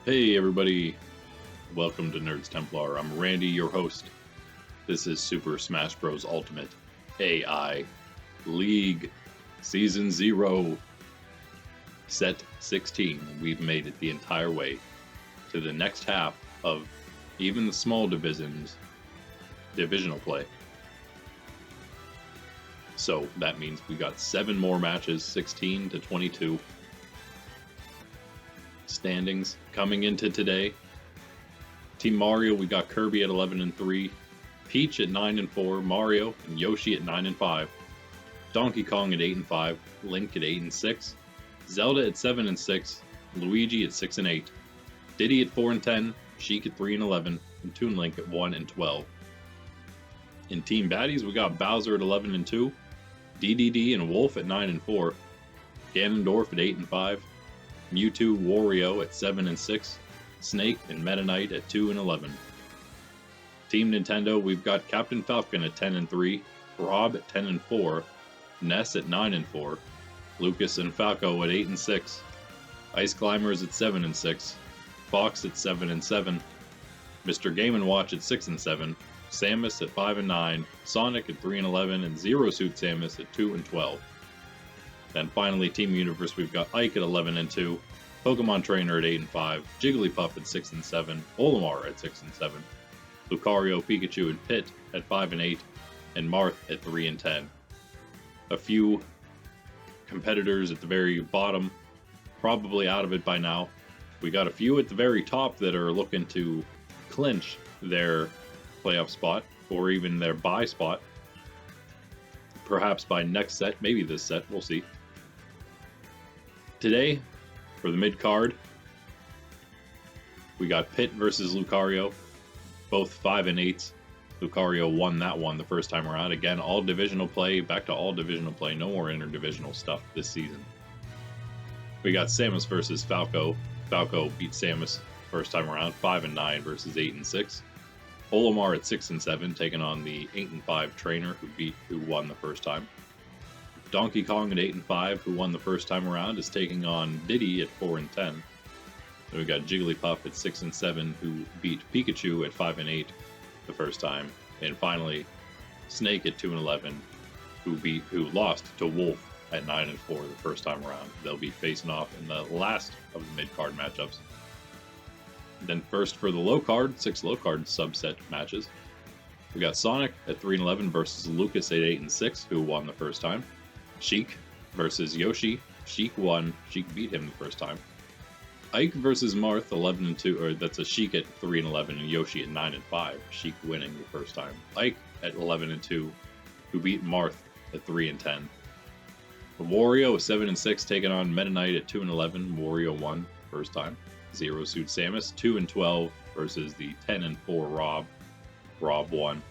Hey everybody, welcome to Nerds Templar. I'm Randy, your host. This is Super Smash Bros. Ultimate AI League Season 0, Set 16. We've made it the entire way to the next half of even the small divisions, divisional play. So that means we got 7 more matches, 16 to 22. Standings coming into today. Team Mario, we got Kirby at 11-3, Peach at 9-4, Mario and Yoshi at 9-5, Donkey Kong at 8-5, Link at 8-6, Zelda at 7-6, Luigi at 6-8, Diddy at 4-10, Sheik at 3-11, and Toon Link at 1-12. In Team Baddies, we got Bowswer at 11-2, Dedede and Wolf at 9-4, Ganondorf at 8-5, Mewtwo, Wario at 7-6, Snake and Meta Knight at 2-11. Team Nintendo, we've got Captain Falcon at 10-3, Rob at 10-4, Ness at 9-4, Lucas and Falco at 8-6, Ice Climbers at 7-6, Fox at 7-7, Mr. Game & Watch at 6-7, Samus at 5-9, Sonic at 3-11, and Zero Suit Samus at 2-12. Then finally, Team Universe, we've got Ike at 11-2, Pokemon Trainer at 8-5, Jigglypuff at 6-7, Olimar at 6-7, Lucario, Pikachu, and Pit at 5-8, and Marth at 3-10. A few competitors at the very bottom, probably out of it by now. We got a few at the very top that are looking to clinch their playoff spot, or even their bye spot. Perhaps by next set, maybe this set, we'll see. Today, for the mid-card, we got Pit versus Lucario, both 5-8. Lucario won that one the first time around. Again, all divisional play, back to all divisional play, no more interdivisional stuff this season. We got Samus versus Falco. Falco beat Samus first time around, 5-9 versus 8-6. Olimar at 6-7, taking on the 8-5 trainer who won the first time. Donkey Kong at 8-5, who won the first time around, is taking on Diddy at 4-10. Then we got Jigglypuff at 6-7, who beat Pikachu at 5-8 the first time. And finally, Snake at 2-11, who lost to Wolf at 9-4 the first time around. They'll be facing off in the last of the mid-card matchups. Then first for the low card, 6 low card subset matches. We got Sonic at 3-11 versus Lucas at 8-6, who won the first time. Sheik versus Yoshi. Sheik won. Sheik beat him the first time. Ike versus Marth, 11-2, or that's a Sheik at 3-11 and Yoshi at 9-5. Sheik winning the first time. Ike at 11-2, who beat Marth at 3-10. Wario 7-6, taking on Meta Knight at 2-11. Wario won first time. Zero Suit Samus 2-12 versus the 10-4 Rob. Rob won.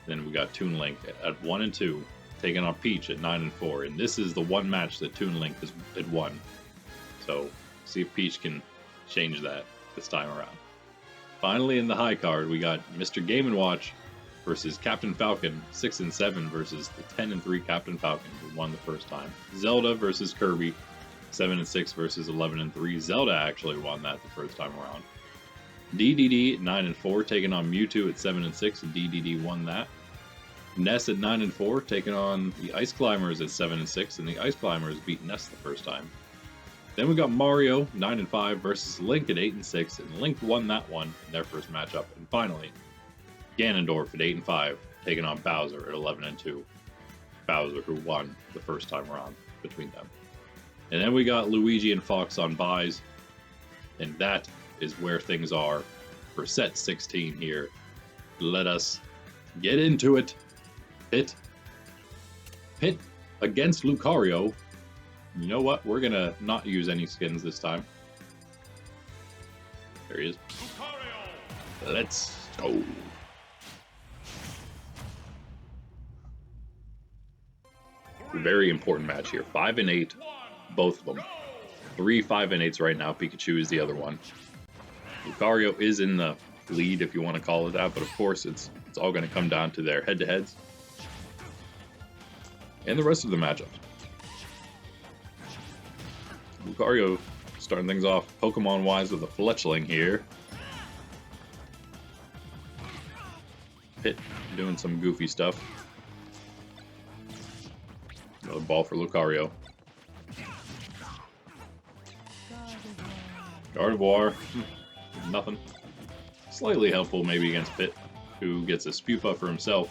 Then we got Toon Link at 1-2, taking on Peach at 9-4. And this is the one match that Toon Link had won. So see if Peach can change that this time around. Finally, in the high card, we got Mr. Game & Watch versus Captain Falcon, 6-7 versus the 10-3 Captain Falcon, who won the first time. Zelda versus Kirby, 7-6 versus 11-3. Zelda actually won that the first time around. Dedede at 9-4, taking on Mewtwo at 7-6. Dedede won that. Ness at 9-4, taking on the Ice Climbers at 7-6, and the Ice Climbers beat Ness the first time. Then we got Mario 9-5 versus Link at 8-6, and Link won that one in their first matchup. And finally, Ganondorf at 8-5, taking on Bowswer at 11-2. Bowswer, who won the first time around between them. And then we got Luigi and Fox on buys, and that is where things are for set 16 here. Let us get into it. Pit against Lucario. You know what? We're gonna not use any skins this time. There he is. Lucario. Let's go. Very important match here. 5-8. Both of them. 3 5-8s right now. Pikachu is the other one. Lucario is in the lead, if you want to call it that, but of course it's all going to come down to their head-to-heads and the rest of the matchups. Lucario Starting things off Pokemon-wise with a Fletchling here. Pit doing some goofy stuff. Another ball for Lucario. Gardevoir, nothing. Slightly helpful maybe against Pit, who gets a Spupa for himself.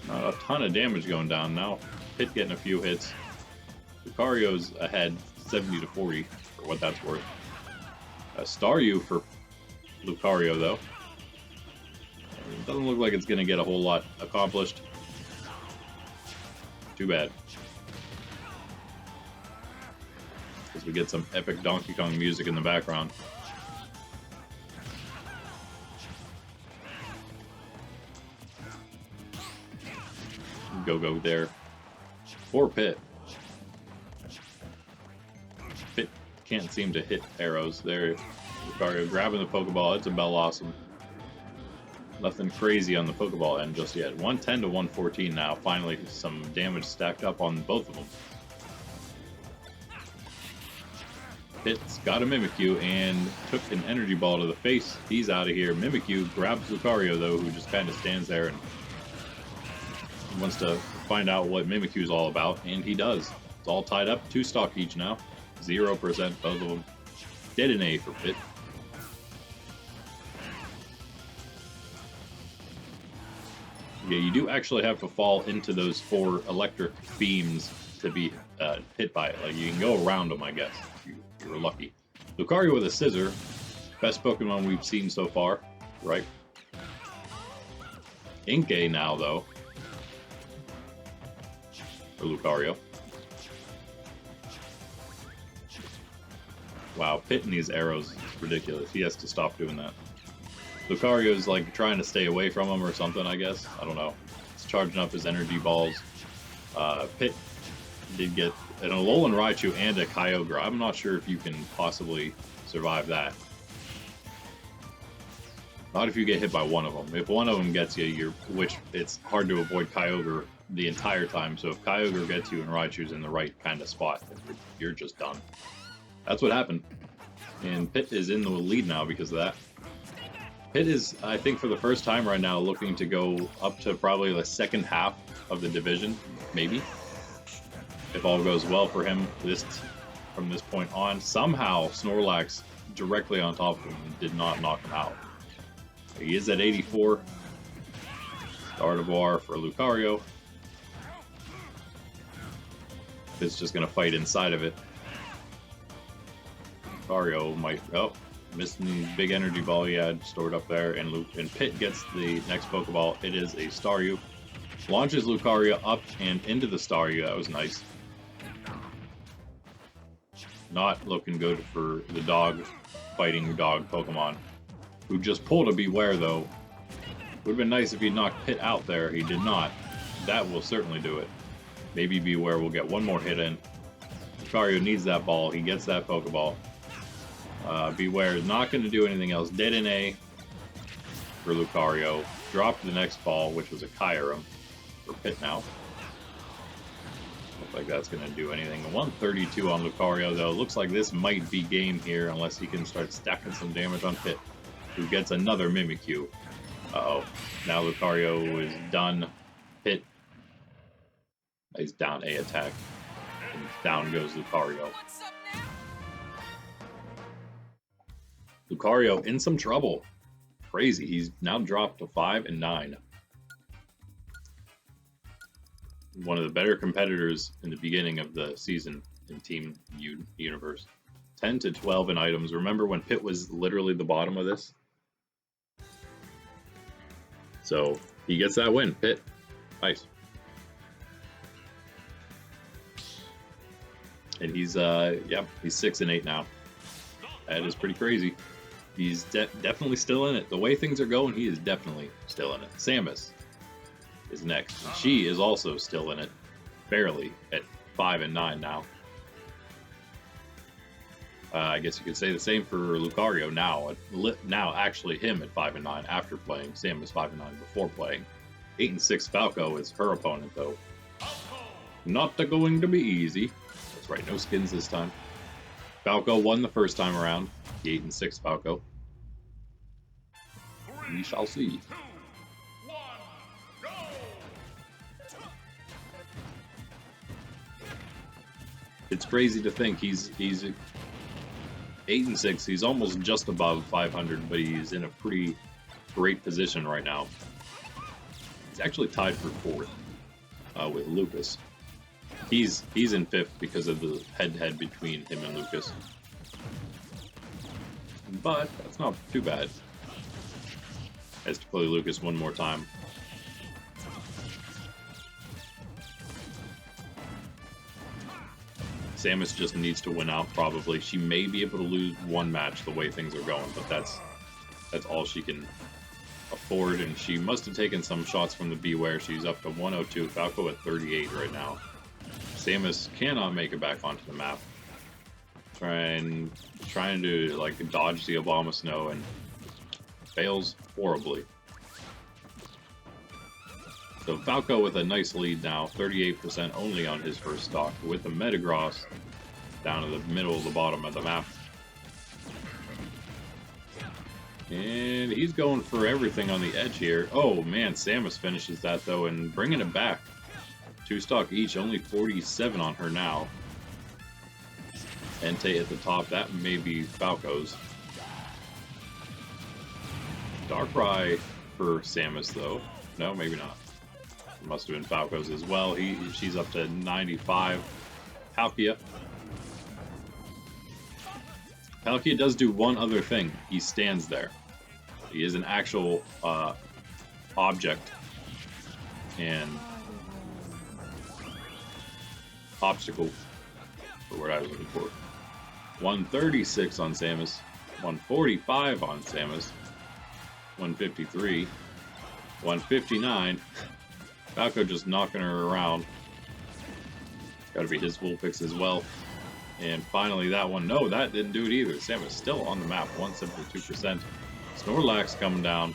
Not a ton of damage going down now. Pit getting a few hits. Lucario's ahead 70 to 40 for what that's worth. A Staryu for Lucario though. It doesn't look like it's going to get a whole lot accomplished. Too bad. Because we get some epic Donkey Kong music in the background. Go there. Poor Pit. Pit can't seem to hit arrows. There, Lucario grabbing the Pokeball. It's a Bellossom. Nothing crazy on the Pokeball end just yet. 110 to 114 now. Finally, some damage stacked up on both of them. Pit's got a Mimikyu and took an Energy Ball to the face. He's out of here. Mimikyu grabs Lucario, though, who just kind of stands there and wants to find out what Mimikyu's all about, and he does. It's all tied up. 2 stock each now. 0%, both of them. Dedede for Pit. Yeah, you do actually have to fall into those 4 electric beams to be hit by it. Like, you can go around them, I guess, if you're lucky. Lucario with a Scissor. Best Pokemon we've seen so far, right? Inkay now, though. For Lucario. Wow, Pit these arrows is ridiculous. He has to stop doing that. Lucario's like trying to stay away from him or something, I guess. I don't know. He's charging up his energy balls. Pit did get an Alolan Raichu and a Kyogre. I'm not sure if you can possibly survive that. Not if you get hit by one of them. If one of them gets you, which it's hard to avoid Kyogre the entire time. So if Kyogre gets you and Raichu's in the right kind of spot, you're just done. That's what happened. And Pit is in the lead now because of that. Pit is, I think, for the first time right now, looking to go up to probably the second half of the division, maybe. If all goes well for him from this point on. Somehow, Snorlax directly on top of him did not knock him out. He is at 84. Gardevoir for Lucario. It's just going to fight inside of it. Lucario might... Oh, missing the big energy ball he had stored up there. And Pit gets the next Pokeball. It is a Staryu. Launches Lucario up and into the Staryu. That was nice. Not looking good for the fighting dog Pokemon. Who just pulled a Beware, though. Would have been nice if he knocked Pit out there. He did not. That will certainly do it. Maybe Beware will get one more hit in. Lucario needs that ball. He gets that Pokeball. Beware is not going to do anything else. Dedede for Lucario. Dropped the next ball, which was a Kyurem for Pit now. Looks like that's going to do anything. 132 on Lucario, though. Looks like this might be game here unless he can start stacking some damage on Pit, who gets another Mimikyu. Uh-oh. Now Lucario is done. Pit is down a attack. And down goes Lucario. Lucario in some trouble. Crazy. He's now dropped to 5 and 9. One of the better competitors in the beginning of the season in Team Universe. 10 to 12 in items. Remember when Pit was literally the bottom of this? So he gets that win. Pit. Nice. And he's he's 6 and 8 now. That is pretty crazy. He's definitely still in it. The way things are going, he is definitely still in it. Samus is next. And she is also still in it. Barely at 5 and 9 now. I guess you could say the same for Lucario now. Now, actually, him at 5 and 9 after playing. Samus 5 and 9 before playing. 8 and 6 Falco is her opponent, though. Not going to be easy. As Right, no skins this time. Falco won the first time around. The 8 and 6 Falco. We shall see. It's crazy to think he's 8 and 6. He's almost just above 500, but he's in a pretty great position right now. He's actually tied for 4th with Lucas. He's in 5th because of the head-to-head between him and Lucas. But that's not too bad. Has to play Lucas one more time. Samus just needs to win out, probably. She may be able to lose one match the way things are going, but that's all she can afford, and she must have taken some shots from the BYE. She's up to 102, Falco at 38 right now. Samus cannot make it back onto the map. Trying to like dodge the Obama snow and fails horribly. So Falco with a nice lead now, 38% only on his first stock, with the Metagross down to the middle of the bottom of the map. And he's going for everything on the edge here. Oh man, Samus finishes that though and bringing it back. 2 stock each, only 47 on her now. Entei at the top, that may be Falco's. Darkrai for Samus though. No, maybe not. It must have been Falco's as well. She's up to 95. Palkia. Palkia does do one other thing. He stands there. He is an actual object and obstacle, for what I was looking for. 136 on Samus, 145 on Samus, 153, 159. Falco just knocking her around. Got to be his full picks as well. And finally that one, no, that didn't do it either. Samus still on the map, 172%. Snorlax coming down.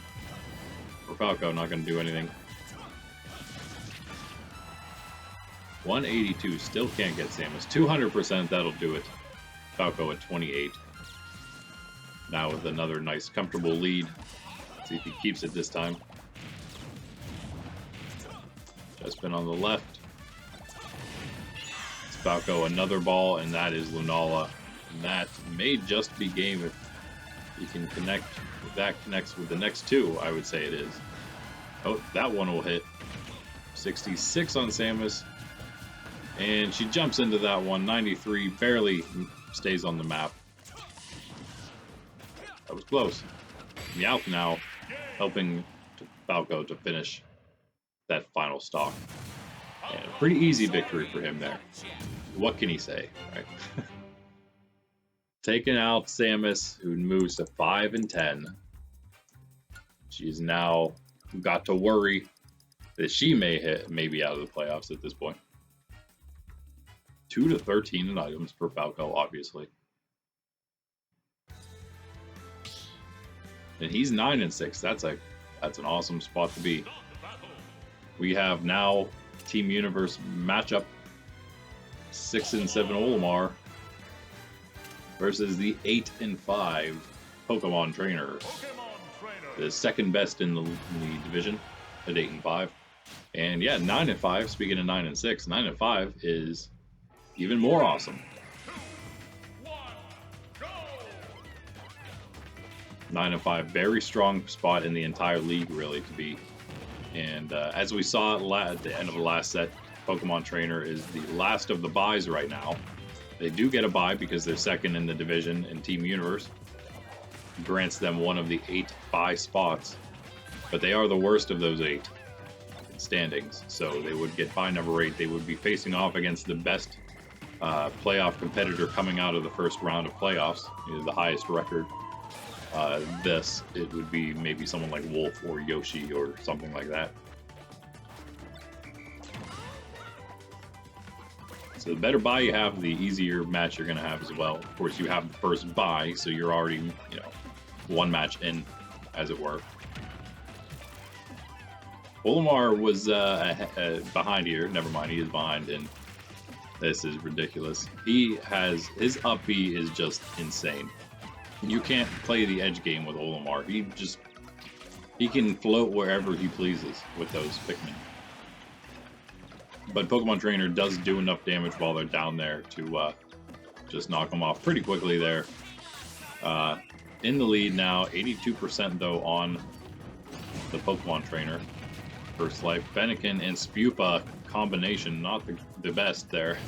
For Falco, not going to do anything. 182, still can't get Samus. 200%, that'll do it. Falco at 28. Now with another nice, comfortable lead. Let's see if he keeps it this time. Just been on the left. It's Falco, another ball, and that is Lunala. And that may just be game if you can connect. If that connects with the next 2, I would say it is. Oh, that one will hit. 66 on Samus. And she jumps into that one. 93, barely stays on the map. That was close. Meowth now helping Falco to finish that final stock. And a pretty easy victory for him there. What can he say, right? Taking out Samus, who moves to 5 and 10. She's now got to worry that she may be out of the playoffs at this point. 2 to 13 in items for Falco, obviously. And he's 9 and 6. That's an awesome spot to be. We have now Team Universe matchup. 6 and 7 Olimar versus the 8 and 5 Pokemon Trainer. The second best in the division at 8 and 5. And yeah, 9 and 5. Speaking of 9 and 6, 9 and 5 is even more awesome. 9 and 5, very strong spot in the entire league, really, to be. And as we saw at the end of the last set, Pokemon Trainer is the last of the buys right now. They do get a buy because they're second in the division in Team Universe. Grants them one of the 8 buy spots, but they are the worst of those 8 standings. So they would get buy number 8. They would be facing off against the best playoff competitor coming out of the first round of playoffs, the highest record. It would be maybe someone like Wolf or Yoshi or something like that. So the better buy you have, the easier match you're going to have as well. Of course, you have the first buy, so you're already, one match in, as it were. Olimar was behind here. Never mind, he is behind, and This is ridiculous. He has, his up B is just insane. You can't play the edge game with Olimar. He can float wherever he pleases with those Pikmin. But Pokemon Trainer does do enough damage while they're down there to just knock them off pretty quickly there. In the lead now, 82% though on the Pokemon Trainer. First Life, Fennekin and Spupa combination, not the best there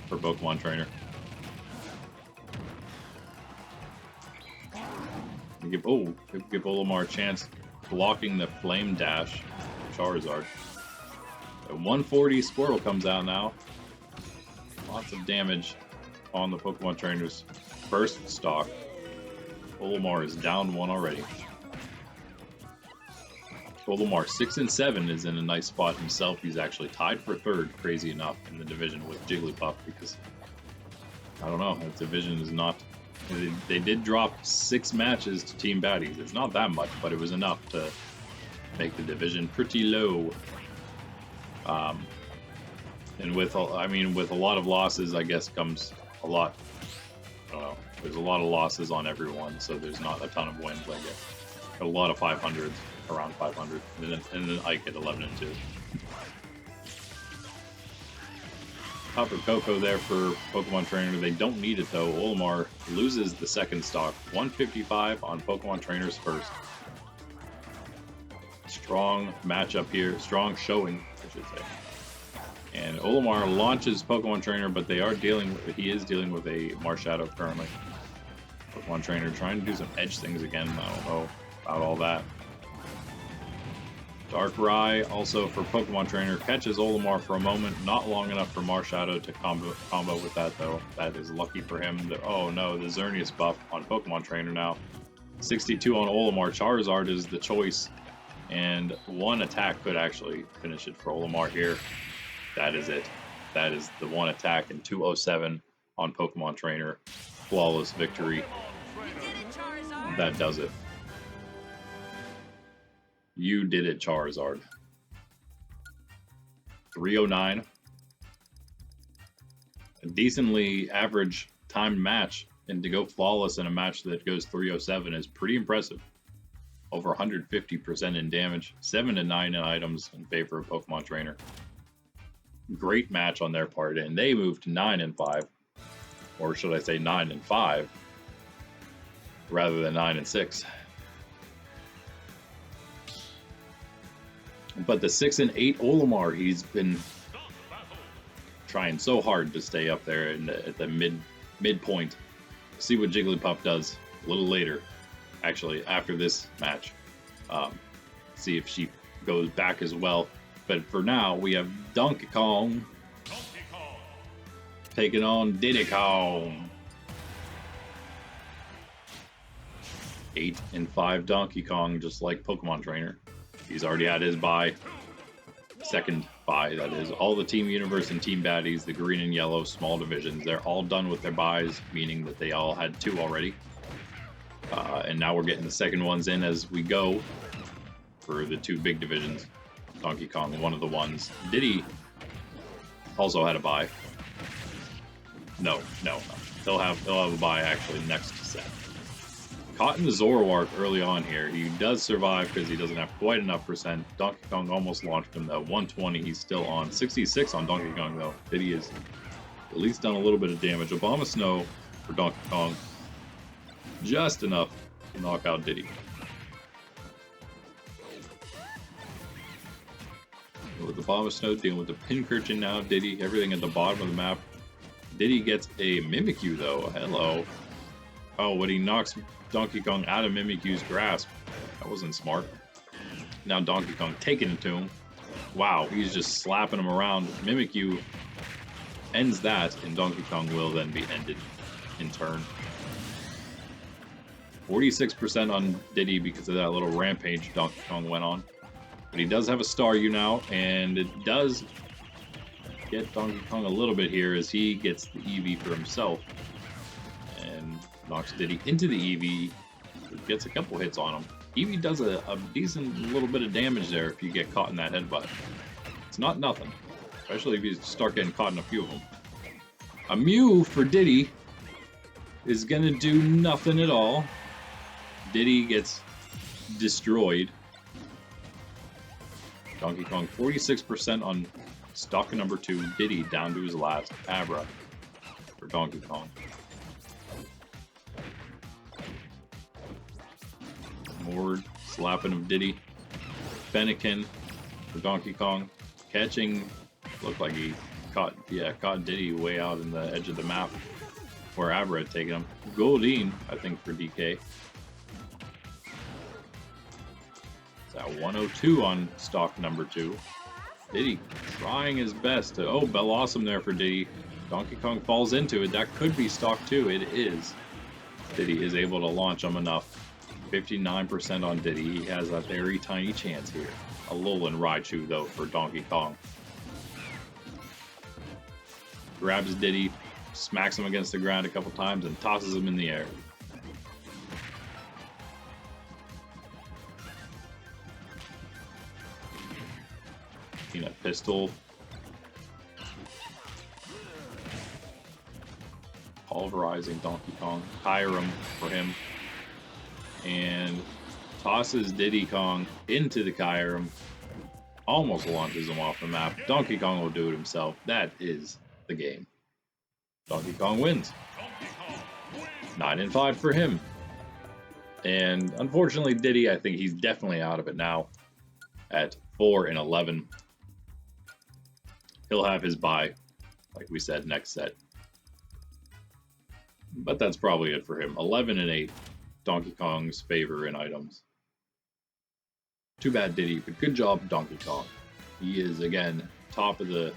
for Pokemon Trainer. Give Olimar a chance blocking the Flame Dash Charizard. A 140 Squirtle comes out now. Lots of damage on the Pokemon Trainer's first stock. Olimar is down one already. Olimar 6 and 7 is in a nice spot himself. He's actually tied for third, crazy enough, in the division with Jigglypuff because I don't know, that division is not. They did drop 6 matches to Team Baddies. It's not that much, but it was enough to make the division pretty low. And with a lot of losses, I guess comes a lot. I don't know. There's a lot of losses on everyone, so there's not a ton of wins. I guess a lot of 500s, around 500, and then Ike at 11 and 2. Copper Cocoa there for Pokemon Trainer. They don't need it though. Olimar loses the second stock. 155 on Pokemon Trainer's first. Strong matchup here. Strong showing, I should say. And Olimar launches Pokemon Trainer, but he is dealing with a Marshadow currently. Pokemon Trainer trying to do some edge things again. I don't know about all that. Darkrai also for Pokemon Trainer catches Olimar for a moment, not long enough for Marshadow to combo with that though. That is lucky for him. Oh no, the Xerneas buff on Pokemon Trainer now. 62 on Olimar. Charizard is the choice, and one attack could actually finish it for Olimar here. That is it. That is the one attack, and 207 on Pokemon Trainer. Flawless victory. That does it. You did it, Charizard. 309. A decently average timed match, and to go flawless in a match that goes 307 is pretty impressive. Over 150% in damage, 7 to 9 in items in favor of Pokemon Trainer. Great match on their part, and they moved to 9 and 5, or should I say 9 and 5, rather than 9 and 6. But the 6 and 8 Olimar, he's been trying so hard to stay up there at the midpoint. See what Jigglypuff does a little later, actually after this match. See if she goes back as well. But for now, we have Donkey Kong taking on Diddy Kong. 8 and 5 Donkey Kong, just like Pokemon Trainer. He's already had his bye. Second bye, that is. All the Team Universe and Team Baddies, the green and yellow small divisions, they're all done with their byes, meaning that they all had 2 already. And now we're getting the second ones in as we go for the 2 big divisions. Donkey Kong, one of the ones. Diddy also had a bye. No. They'll have a bye actually next set. Caught in the Zoroark early on here. He does survive because he doesn't have quite enough percent. Donkey Kong almost launched him though. 120 he's still on. 66 on Donkey Kong though. Diddy has at least done a little bit of damage. Obama Snow for Donkey Kong. Just enough to knock out Diddy. With the Obama Snow dealing with the Pincurchin now. Diddy, everything at the bottom of the map. Diddy gets a Mimikyu though. Hello. Oh, when he knocks Donkey Kong out of Mimikyu's grasp. That wasn't smart. Now Donkey Kong taking it to him. Wow, he's just slapping him around. Mimikyu ends that, and Donkey Kong will then be ended in turn. 46% on Diddy because of that little rampage Donkey Kong went on. But he does have a Star U now, and it does get Donkey Kong a little bit here as he gets the Eevee for himself. And knocks Diddy into the Eevee, gets a couple hits on him. Eevee does a decent little bit of damage there if you get caught in that headbutt. It's not nothing, especially if you start getting caught in a few of them. A Mew for Diddy is gonna do nothing at all. Diddy gets destroyed. Donkey Kong 46% on stock number 2. Diddy down to his last. Abra for Donkey Kong. More slapping of Diddy. Fennekin for Donkey Kong. Catching, looked like he caught Diddy way out in the edge of the map where Abra had taken him. Goldine, I think, for DK. It's at 102 on stock number 2. Diddy trying his best to, oh, Bell Awesome there for Diddy. Donkey Kong falls into it. That could be stock 2. It is. Diddy is able to launch him enough. 59% on Diddy. He has a very tiny chance here. A Alolan Raichu, though, for Donkey Kong. Grabs Diddy, smacks him against the ground a couple times, and tosses him in the air. Peanut Pistol. Pulverizing Donkey Kong. Kyurem for him. And tosses Diddy Kong into the Kyurem. Almost launches him off the map. Donkey Kong will do it himself. That is the game. Donkey Kong wins. 9-5 for him. And unfortunately, Diddy, I think he's definitely out of it now at 4-11. He'll have his bye, like we said, next set. But that's probably it for him. 11-8. Donkey Kong's favor in items. Too bad, Diddy, but good job, Donkey Kong. He is, again, top of the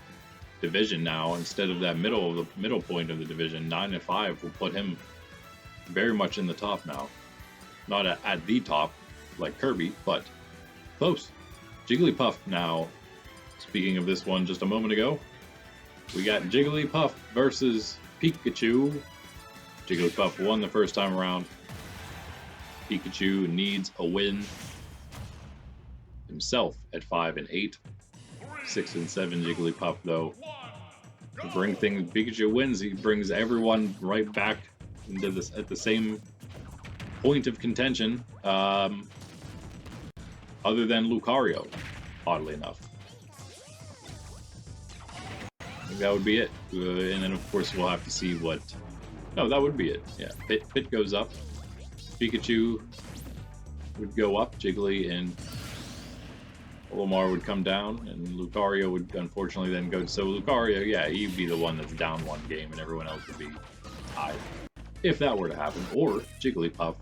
division now. Instead of that middle point of the division, 9-5 will put him very much in the top now. Not at the top, like Kirby, but close. Jigglypuff now. Speaking of this one just a moment ago, we got Jigglypuff versus Pikachu. Jigglypuff won the first time around. Pikachu needs a win himself at 5-8. 6-7 Jigglypuff, though. To bring things, Pikachu wins. He brings everyone right back into this at the same point of contention, other than Lucario, oddly enough. I think that would be it. And then, of course, we'll have to see what... No, that would be it. Yeah, Pit goes up. Pikachu would go up. Jiggly and Olimar would come down. And Lucario would, unfortunately, then go... So Lucario, yeah, he'd be the one that's down one game, and everyone else would be high. If that were to happen. Or Jigglypuff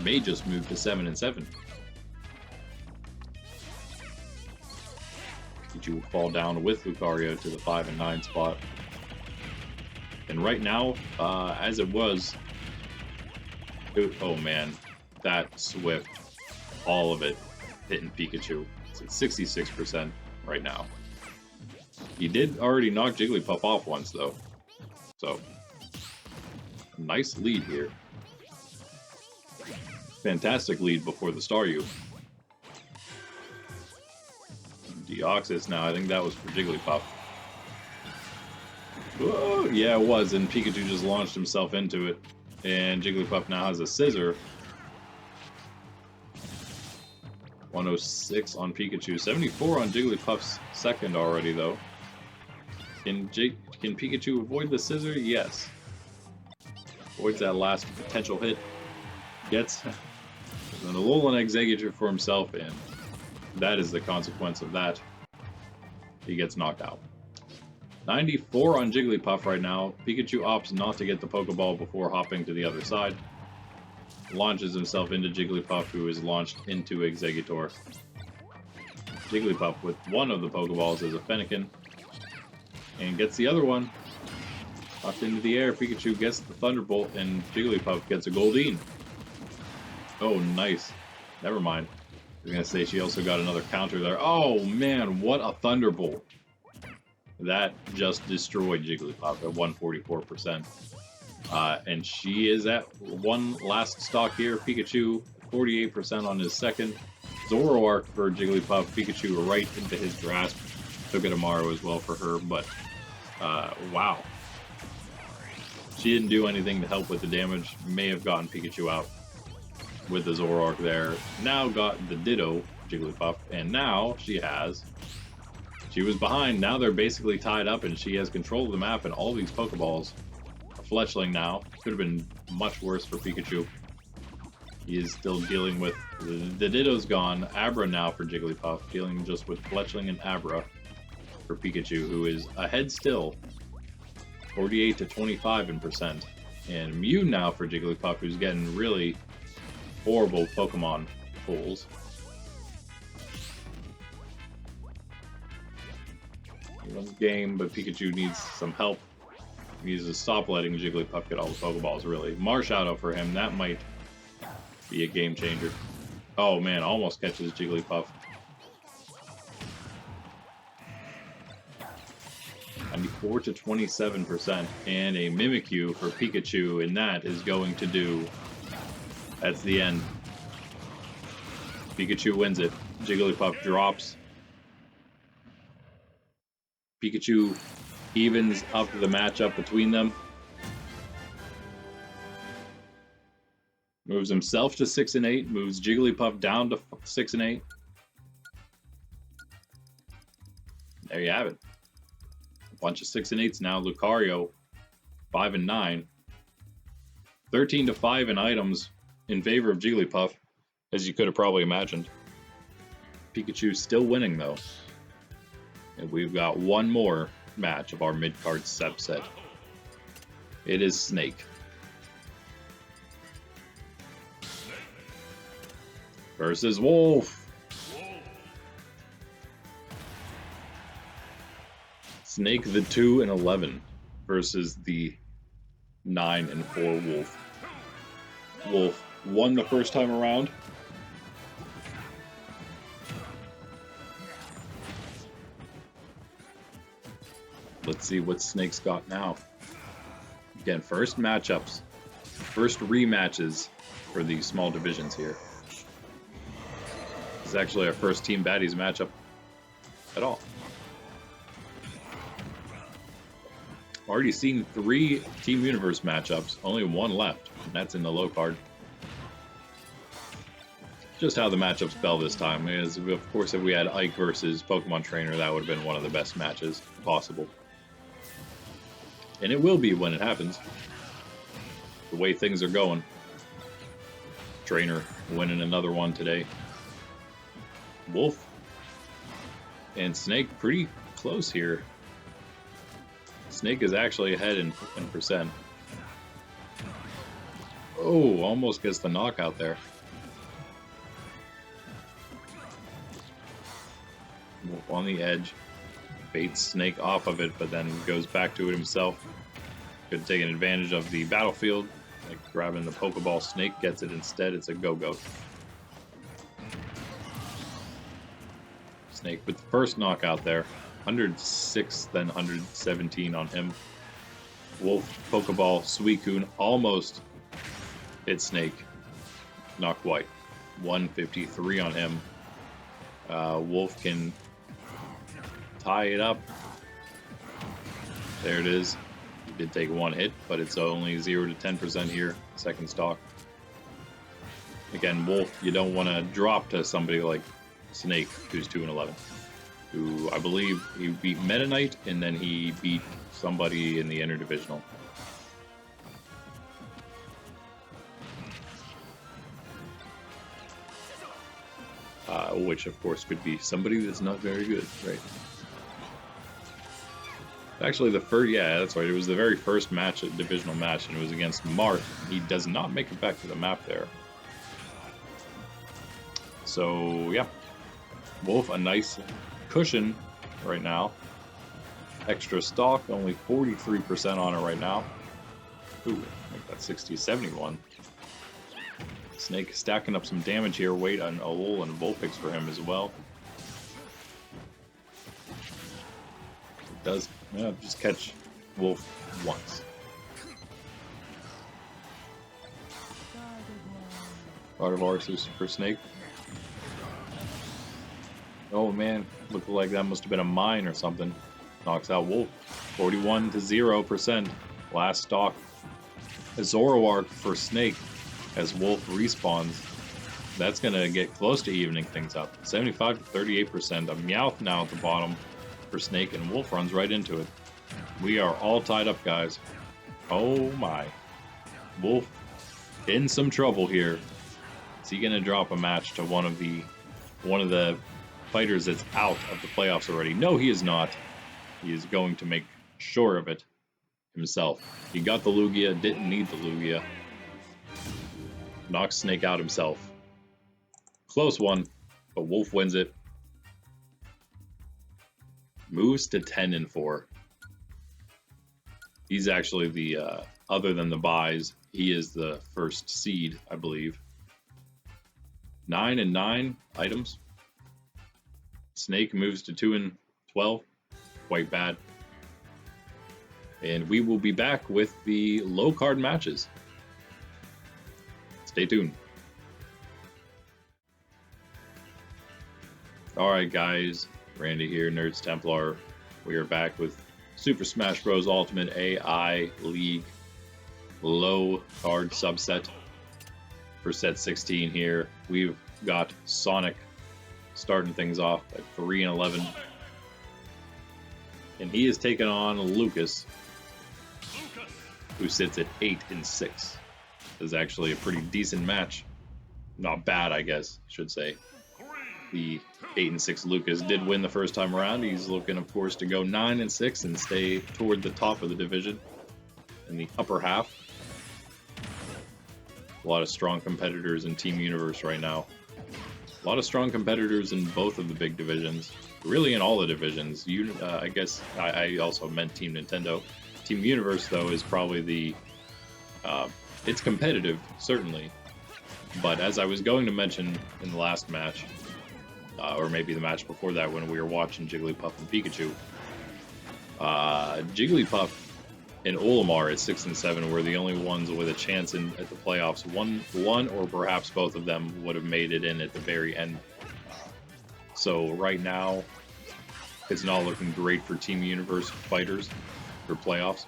may just move to 7-7. Pikachu will fall down with Lucario to the 5-9 spot. And right now, as it was, oh man, that Swift, all of it hitting Pikachu. It's at 66% right now. He did already knock Jigglypuff off once though. So, nice lead here. Fantastic lead before the Staryu. Deoxys now, I think that was for Jigglypuff. Whoa, yeah, it was, and Pikachu just launched himself into it. And Jigglypuff now has a Scissor. 106 on Pikachu. 74 on Jigglypuff's second already, though. Can Pikachu avoid the Scissor? Yes. Avoids that last potential hit. Gets an Alolan Exeggutor for himself, and that is the consequence of that. He gets knocked out. 94 on Jigglypuff right now. Pikachu opts not to get the Pokeball before hopping to the other side. Launches himself into Jigglypuff, who is launched into Exeggutor. Jigglypuff with one of the Pokeballs as a Fennekin. And gets the other one. Up into the air, Pikachu gets the Thunderbolt, and Jigglypuff gets a Goldine. Oh, nice. Never mind. I was going to say she also got another counter there. Oh, man, what a Thunderbolt. That just destroyed Jigglypuff at 144%. And she is at one last stock here. Pikachu, 48% on his second. Zoroark for Jigglypuff. Pikachu right into his grasp. Took it Amaro as well for her, but wow. She didn't do anything to help with the damage. May have gotten Pikachu out with the Zoroark there. Now got the Ditto Jigglypuff, and now she was behind. Now they're basically tied up, and she has control of the map and all these Pokeballs. A Fletchling now. Could have been much worse for Pikachu. He is still dealing with... The Ditto's gone. Abra now for Jigglypuff. Dealing just with Fletchling and Abra for Pikachu, who is ahead still. 48 to 25 in percent. And Mew now for Jigglypuff, who's getting really horrible Pokemon pulls. He runs the game, but Pikachu needs some help. He needs to stop letting Jigglypuff get all the Pokeballs, really. Marshadow for him, that might be a game changer. Oh man, almost catches Jigglypuff. 94 to 27%, and a Mimikyu for Pikachu, and that is going to do. That's the end. Pikachu wins it. Jigglypuff drops. Pikachu evens up the matchup between them. Moves himself to 6 and 8. Moves Jigglypuff down to 6 and 8. There you have it. A bunch of 6 and 8s now. Lucario 5 and 9. 13 to 5 in items in favor of Jigglypuff, as you could have probably imagined. Pikachu still winning though. And we've got one more match of our mid-card subset. It is Snake versus Wolf. Snake the 2 and 11 versus the 9 and 4 Wolf. Wolf won the first time around. Let's see what Snake's got now. Again, first matchups, first rematches for these small divisions here. This is actually our first Team Baddies matchup at all. Already seen 3 Team Universe matchups, only 1 left, and that's in the low card. Just how the matchups fell this time is, of course, if we had Ike versus Pokemon Trainer, that would have been one of the best matches possible. And it will be when it happens. The way things are going. Trainer winning another one today. Wolf and Snake pretty close here. Snake is actually ahead in percent. Oh, almost gets the knockout there. Wolf on the edge. Baits Snake off of it, but then goes back to it himself. Could take an advantage of the battlefield, like grabbing the Pokeball. Snake gets it instead. It's a go-go. Snake with the first knockout there. 106, then 117 on him. Wolf, Pokeball, Suicune almost hit Snake. Not quite. 153 on him. Wolf can tie it up. There it is. He did take 1 hit, but it's only 0 to 10% here. Second stock. Again, Wolf, you don't want to drop to somebody like Snake, who's 2 and 11. Who I believe he beat Meta Knight, and then he beat somebody in the interdivisional. Which of course could be somebody that's not very good, right? Actually, the first, yeah, that's right. It was the very first match, a divisional match, and it was against Marth. He does not make it back to the map there. So yeah, Wolf, a nice cushion right now. Extra stock, only 43% on it right now. Ooh, I think that's 60, 71. Snake stacking up some damage here. Wait on Ol and Vulpix for him as well. It does just catch Wolf once. Gardevoir for Snake. Oh man, looked like that must have been a mine or something. Knocks out Wolf. 41 to 0%. Last stock Zoroark for Snake as Wolf respawns. That's going to get close to evening things up. 75 to 38%. A Meowth now at the bottom for Snake, and Wolf runs right into it. We are all tied up, guys. Oh my. Wolf in some trouble here. Is he going to drop a match to one of the fighters that's out of the playoffs already? No, he is not. He is going to make sure of it himself. He got the Lugia, didn't need the Lugia. Knocks Snake out himself. Close one, but Wolf wins it. Moves to 10-4. He's actually the, other than the buys, he is the first seed, I believe. 9-9 items. Snake moves to 2-12. Quite bad. And we will be back with the low card matches. Stay tuned. Alright guys, Randy here, Nerds Templar. We are back with Super Smash Bros. Ultimate AI League low card subset for set 16 here. We've got Sonic starting things off at 3-11. And he is taking on Lucas, who sits at 8-6. This is actually a pretty decent match. Not bad, I guess, I should say. The 8-6 Lucas did win the first time around. He's looking, of course, to go 9-6 and stay toward the top of the division in the upper half. A lot of strong competitors in Team Universe right now. A lot of strong competitors in both of the big divisions. Really in all the divisions. I guess I also meant Team Nintendo. Team Universe, though, is probably the... it's competitive, certainly. But as I was going to mention in the last match, or maybe the match before that when we were watching Jigglypuff and Pikachu, Jigglypuff and Olimar at 6-7 were the only ones with a chance at the playoffs. One or perhaps both of them would have made it in at the very end. So right now, it's not looking great for Team Universe fighters for playoffs.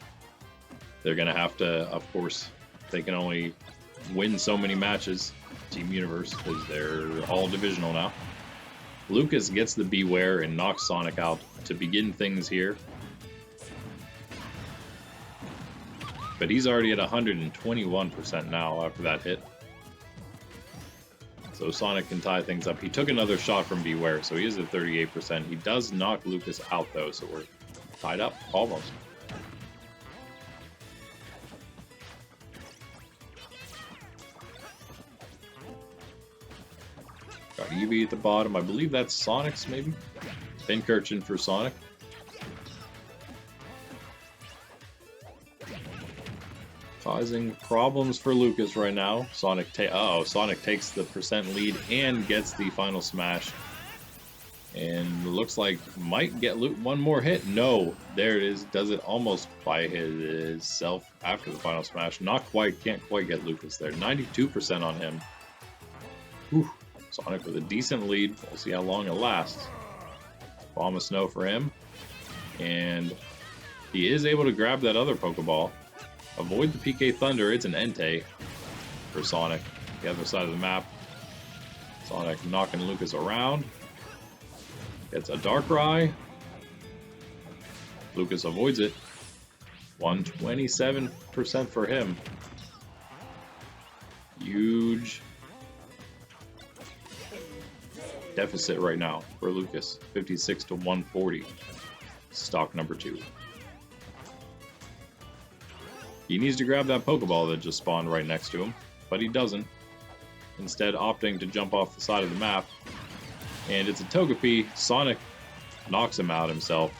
They're going to have to, of course, they can only win so many matches, Team Universe, because they're all divisional now. Lucas gets the Beware and knocks Sonic out to begin things here. But he's already at 121% now after that hit. So Sonic can tie things up. He took another shot from Beware, so he is at 38%. He does knock Lucas out, though, so we're tied up, almost. Got Eevee at the bottom. I believe that's Sonic's, maybe? Pincurchin for Sonic. Causing problems for Lucas right now. Sonic takes the percent lead and gets the final smash. And looks like might get one more hit. No, there it is. Does it almost by himself after the final smash. Not quite. Can't quite get Lucas there. 92% on him. Whew. Sonic with a decent lead. We'll see how long it lasts. Bomb of Snow for him. And he is able to grab that other Pokeball. Avoid the PK Thunder. It's an Entei for Sonic. The other side of the map. Sonic knocking Lucas around. Gets a Darkrai. Lucas avoids it. 127% for him. Huge deficit right now for Lucas. 56 to 140. Stock number 2. He needs to grab that Pokeball that just spawned right next to him, but he doesn't. Instead, opting to jump off the side of the map. And it's a Togepi. Sonic knocks him out himself.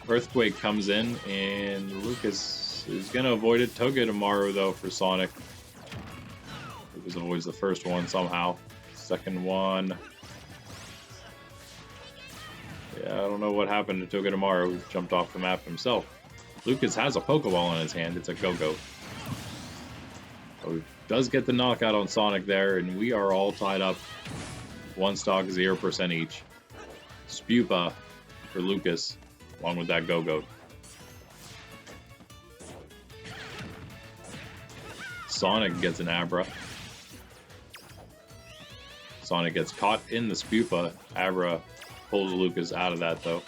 Earthquake comes in, and Lucas is going to avoid it. Togedemaru, though, for Sonic. Lucas avoids the first one somehow. Second one. Yeah, I don't know what happened to Togedemaru. He jumped off the map himself. Lucas has a Pokeball in his hand. It's a Go-Go. So he does get the knockout on Sonic there, and we are all tied up. One stock, 0% each. Spupa for Lucas, along with that Go-Go. Sonic gets an Abra. Sonic gets caught in the Spupa. Abra pulls Lucas out of that though.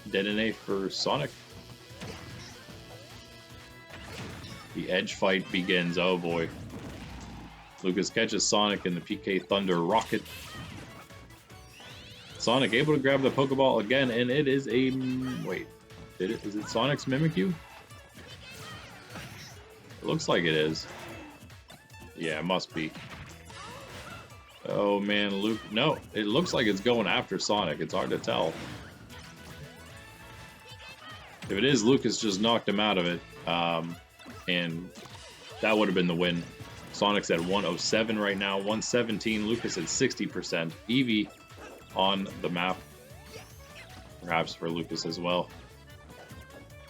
Dedede for Sonic. The edge fight begins. Oh boy. Lucas catches Sonic in the PK Thunder Rocket. Sonic able to grab the Pokeball again, and it is a... Wait. Is it Sonic's Mimikyu? It looks like it is. Yeah, it must be. Oh man, Luke. No, it looks like it's going after Sonic. It's hard to tell. If it is, Lucas just knocked him out of it. And that would have been the win. Sonic's at 107 right now, 117. Lucas at 60%. Eevee on the map. Perhaps for Lucas as well.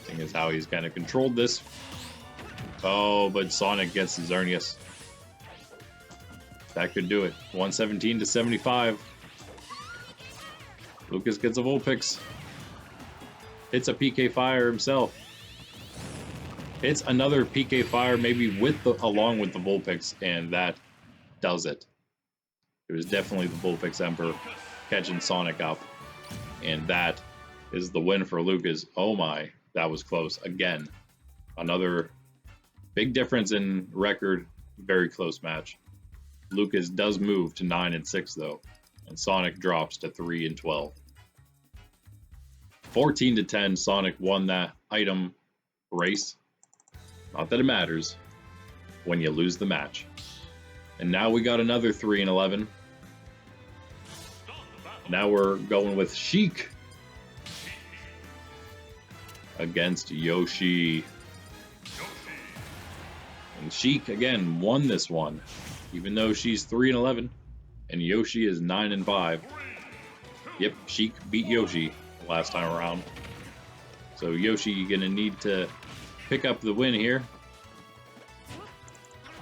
Seeing as how he's kind of controlled this. Oh, but Sonic gets Xerneas. That could do it. 117 to 75. Lucas gets a Vulpix. Hits a PK Fire himself. It's another PK Fire, maybe with along with the Vulpix, and that does it. It was definitely the Vulpix Emperor catching Sonic up, and that is the win for Lucas. Oh my, that was close again. Another big difference in record, very close match. Lucas does move to 9-6 though, and Sonic drops to 3-12. 14 to 10, Sonic won that item race. Not that it matters when you lose the match. And now we got another 3-11. Now we're going with Sheik against Yoshi. And Sheik again won this one, even though she's 3-11 and Yoshi is 9-5. Yep, Sheik beat Yoshi last time around. So Yoshi gonna need to pick up the win here.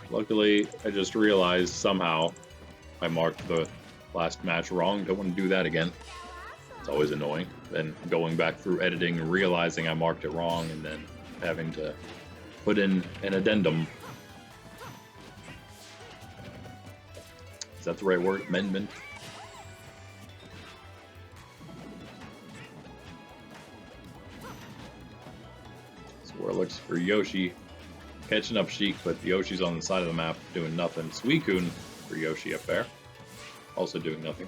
Luckily, I just realized somehow I marked the last match wrong. Don't want to do that again. It's always annoying. Then going back through editing and realizing I marked it wrong and then having to put in an addendum. Is that the right word? Amendment? Where it looks for Yoshi catching up Sheik, but Yoshi's on the side of the map doing nothing. Suicune for Yoshi up there, also doing nothing.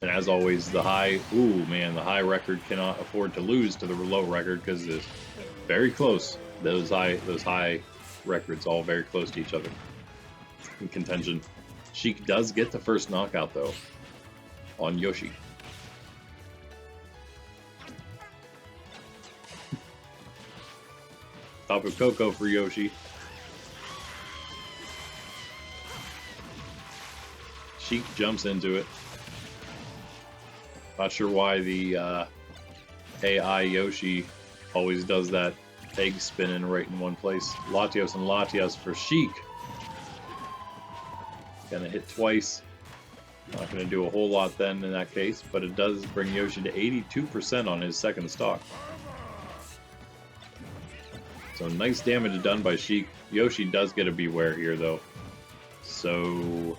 And as always, the high, ooh man, the high record cannot afford to lose to the low record because it's very close. Those high records all very close to each other in contention. Sheik does get the first knockout though on Yoshi. Top of Coco for Yoshi. Sheik jumps into it. Not sure why the AI Yoshi always does that egg spinning right in one place. Latios and Latios for Sheik. Gonna hit twice. Not gonna do a whole lot then in that case, but it does bring Yoshi to 82% on his second stock. So nice damage done by Sheik. Yoshi does get a Beware here though. So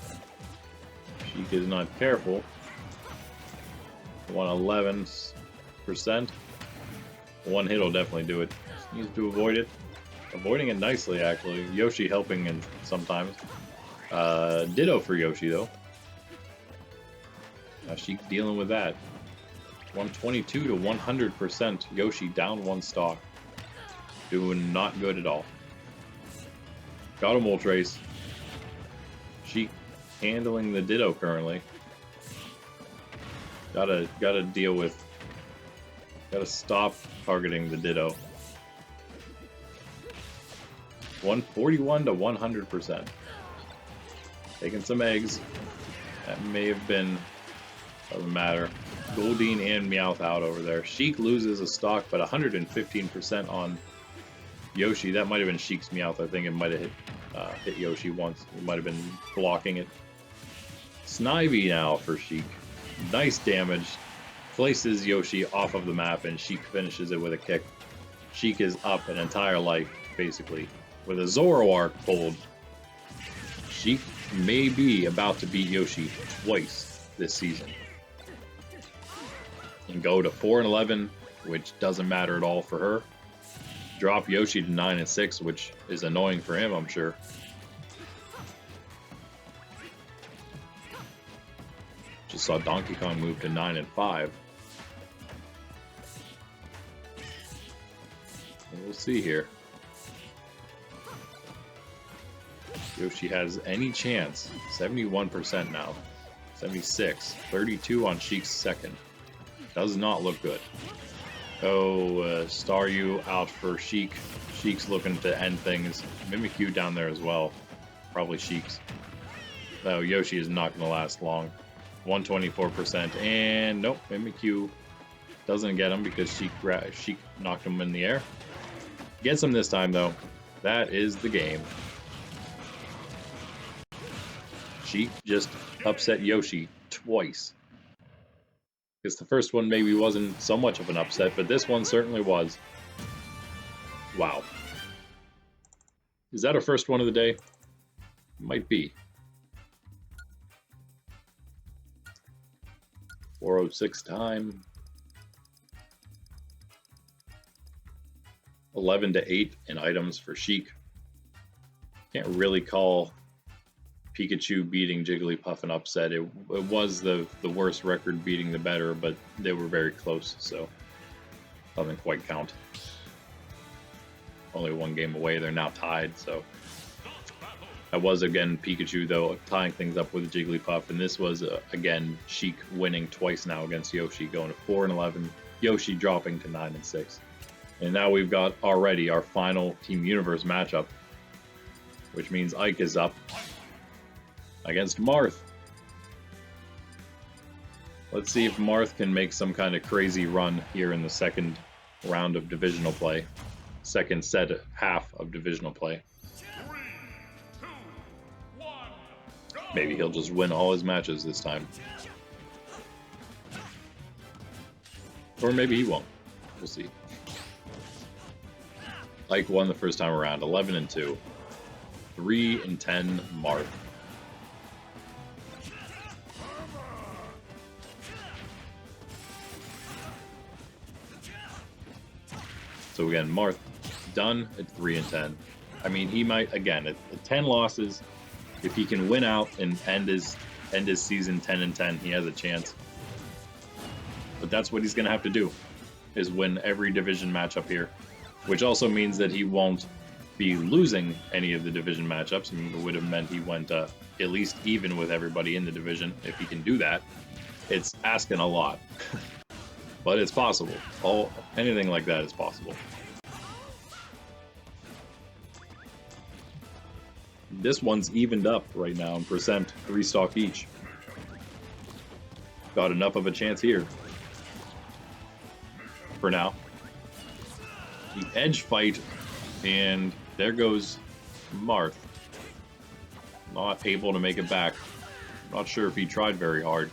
Sheik is not careful. 111%. One hit will definitely do it. Needs to avoid it. Avoiding it nicely, actually. Yoshi helping and sometimes. Ditto for Yoshi, though. Sheik dealing with that. 122 to 100%. Yoshi down one stock. Doing not good at all. Got a Moltres. Sheik handling the Ditto currently. Gotta deal with. Gotta stop targeting the Ditto. 141 to 100%. Taking some eggs. That may have been, doesn't matter. Goldeen and Meowth out over there. Sheik loses a stock, but 115% on Yoshi. That might have been Sheik's Meowth. I think it might have hit hit Yoshi once. He might have been blocking it. Snivy now for Sheik. Nice damage. Places Yoshi off of the map, and Sheik finishes it with a kick. Sheik is up an entire life, basically. With a Zoroark pulled, Sheik may be about to beat Yoshi twice this season. And go to 4-11, which doesn't matter at all for her. Drop Yoshi to 9-6, which is annoying for him, I'm sure. Just saw Donkey Kong move to 9-5. And we'll see here. Yoshi has any chance. 71% now. 76. 32 on Sheik's second. Does not look good. Oh, Staryu out for Sheik. Sheik's looking to end things. Mimikyu down there as well. Probably Sheik's. Oh, Yoshi is not going to last long. 124%. And nope, Mimikyu doesn't get him because Sheik knocked him in the air. Gets him this time, though. That is the game. Sheik just upset Yoshi twice. Because the first one maybe wasn't so much of an upset, but this one certainly was. Wow. Is that our first one of the day? Might be. 4:06 time. 11-8 in items for Sheik. Can't really call Pikachu beating Jigglypuff an upset. It was the worst record beating the better, but they were very close, so doesn't quite count. Only one game away. They're now tied, so that was again Pikachu though tying things up with Jigglypuff, and this was again Sheik winning twice now against Yoshi, going to 4-11. Yoshi dropping to 9-6, and now we've got already our final Team Universe matchup, which means Ike is up against Marth. Let's see if Marth can make some kind of crazy run here in the second round of divisional play. Second set half of divisional play. 3, 2, 1, go! Maybe he'll just win all his matches this time. Or maybe he won't. We'll see. Ike won the first time around, 11-2. 3-10 Marth. So again, Marth done at 3-10. I mean, he might again at 10 losses. If he can win out and end his season 10-10, he has a chance. But that's what he's going to have to do, is win every division matchup here, which also means that he won't be losing any of the division matchups. I mean, it would have meant he went at least even with everybody in the division. If he can do that, it's asking a lot. But it's possible. Anything like that is possible. This one's evened up right now in percent, 3 stock each. Got enough of a chance here. For now. The edge fight, and there goes Marth. Not able to make it back. Not sure if he tried very hard.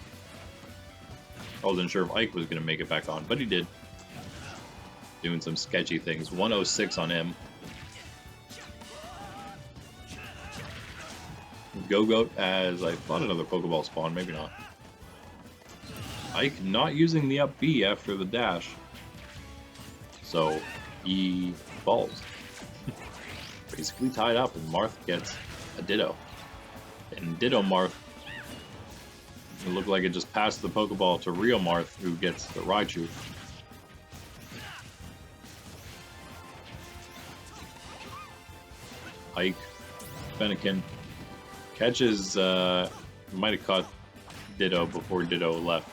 I wasn't sure if Ike was going to make it back on, but he did. Doing some sketchy things. 106 on him. Go-Goat as I thought another Pokeball spawn, maybe not. Ike not using the up B after the dash. So he falls. Basically tied up, and Marth gets a Ditto. And Ditto Marth, it looked like it just passed the Pokeball to real Marth, who gets the Raichu. Ike, Fennekin catches, might have caught Ditto before Ditto left.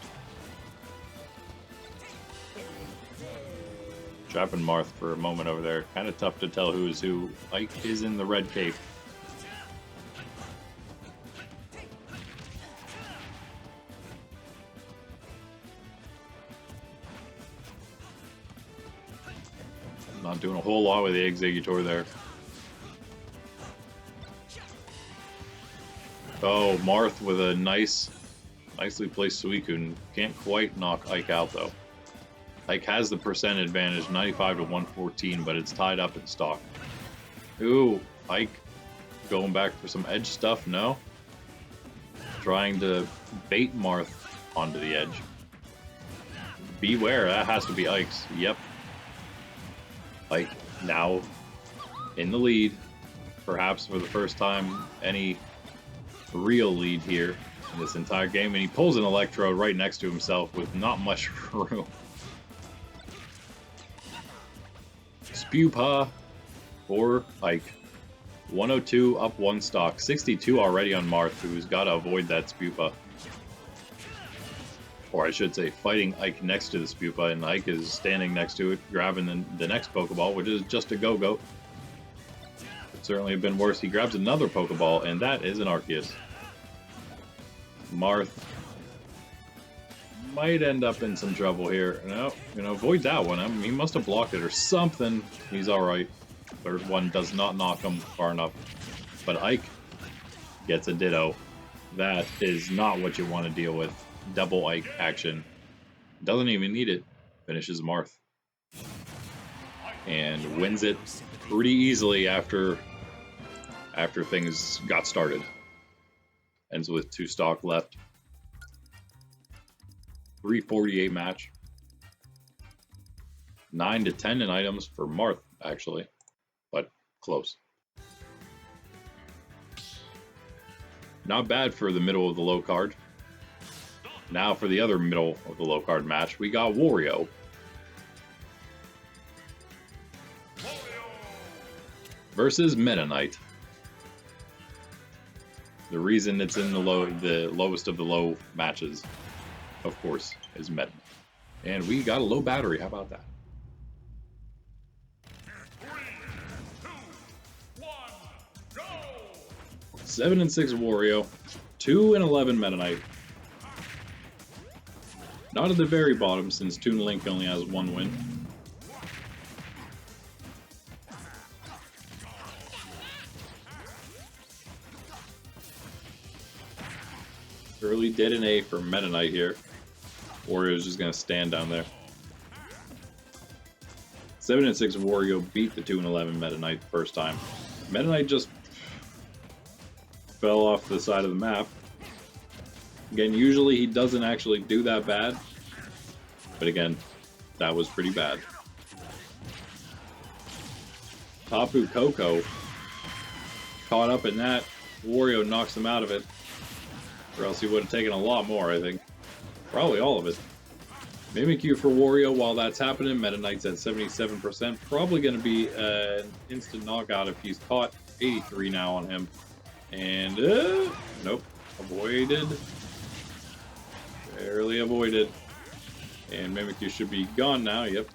Trapping Marth for a moment over there. Kind of tough to tell who is who. Ike is in the red cape. Not doing a whole lot with the Exeggutor there. Oh, Marth with a nicely placed Suicune. Can't quite knock Ike out though. Ike has the percent advantage, 95 to 114, but it's tied up in stock. Ooh, Ike going back for some edge stuff, no? Trying to bait Marth onto the edge. Beware, that has to be Ike's. Yep. Ike now in the lead. Perhaps for the first time, any real lead here in this entire game. And he pulls an Electrode right next to himself with not much room. Spewpa for Ike. 102 up one stock. 62 already on Marth, who's got to avoid that Spewpa. Or I should say, fighting Ike next to the Spewpa, and Ike is standing next to it, grabbing the next Pokeball, which is just a Go-Go. Could certainly have been worse. He grabs another Pokeball, and that is an Arceus. Marth might end up in some trouble here. No, avoid that one. I mean, he must have blocked it or something. He's alright. Third one does not knock him far enough. But Ike gets a Ditto. That is not what you want to deal with. Double Ike action. Doesn't even need it. Finishes Marth. And wins it pretty easily after things got started. Ends with 2 stock left. 348 match. 9 to 10 in items for Marth, actually. But close. Not bad for the middle of the low card. Now for the other middle of the low card match, we got Wario versus Meta Knight. The reason it's in the lowest of the low matches, of course, is Meta. And we got a low battery. How about that? 3, 2, 1, go! 7 and 6 Wario, 2 and 11 Meta Knight. Not at the very bottom, since Toon Link only has 1 win. Early Dedede for Meta Knight here. Wario's just going to stand down there. 7 and 6 Wario beat the 2 and 11 Meta Knight the first time. Meta Knight just fell off the side of the map. Again, usually he doesn't actually do that bad. But again, that was pretty bad. Tapu Koko caught up in that. Wario knocks him out of it. Or else he would have taken a lot more, I think. Probably all of it. Mimikyu for Wario while that's happening. Meta Knight's at 77%. Probably going to be an instant knockout if he's caught. 83 now on him. And, nope. Avoided. Barely avoided. And Mimikyu should be gone now, yep.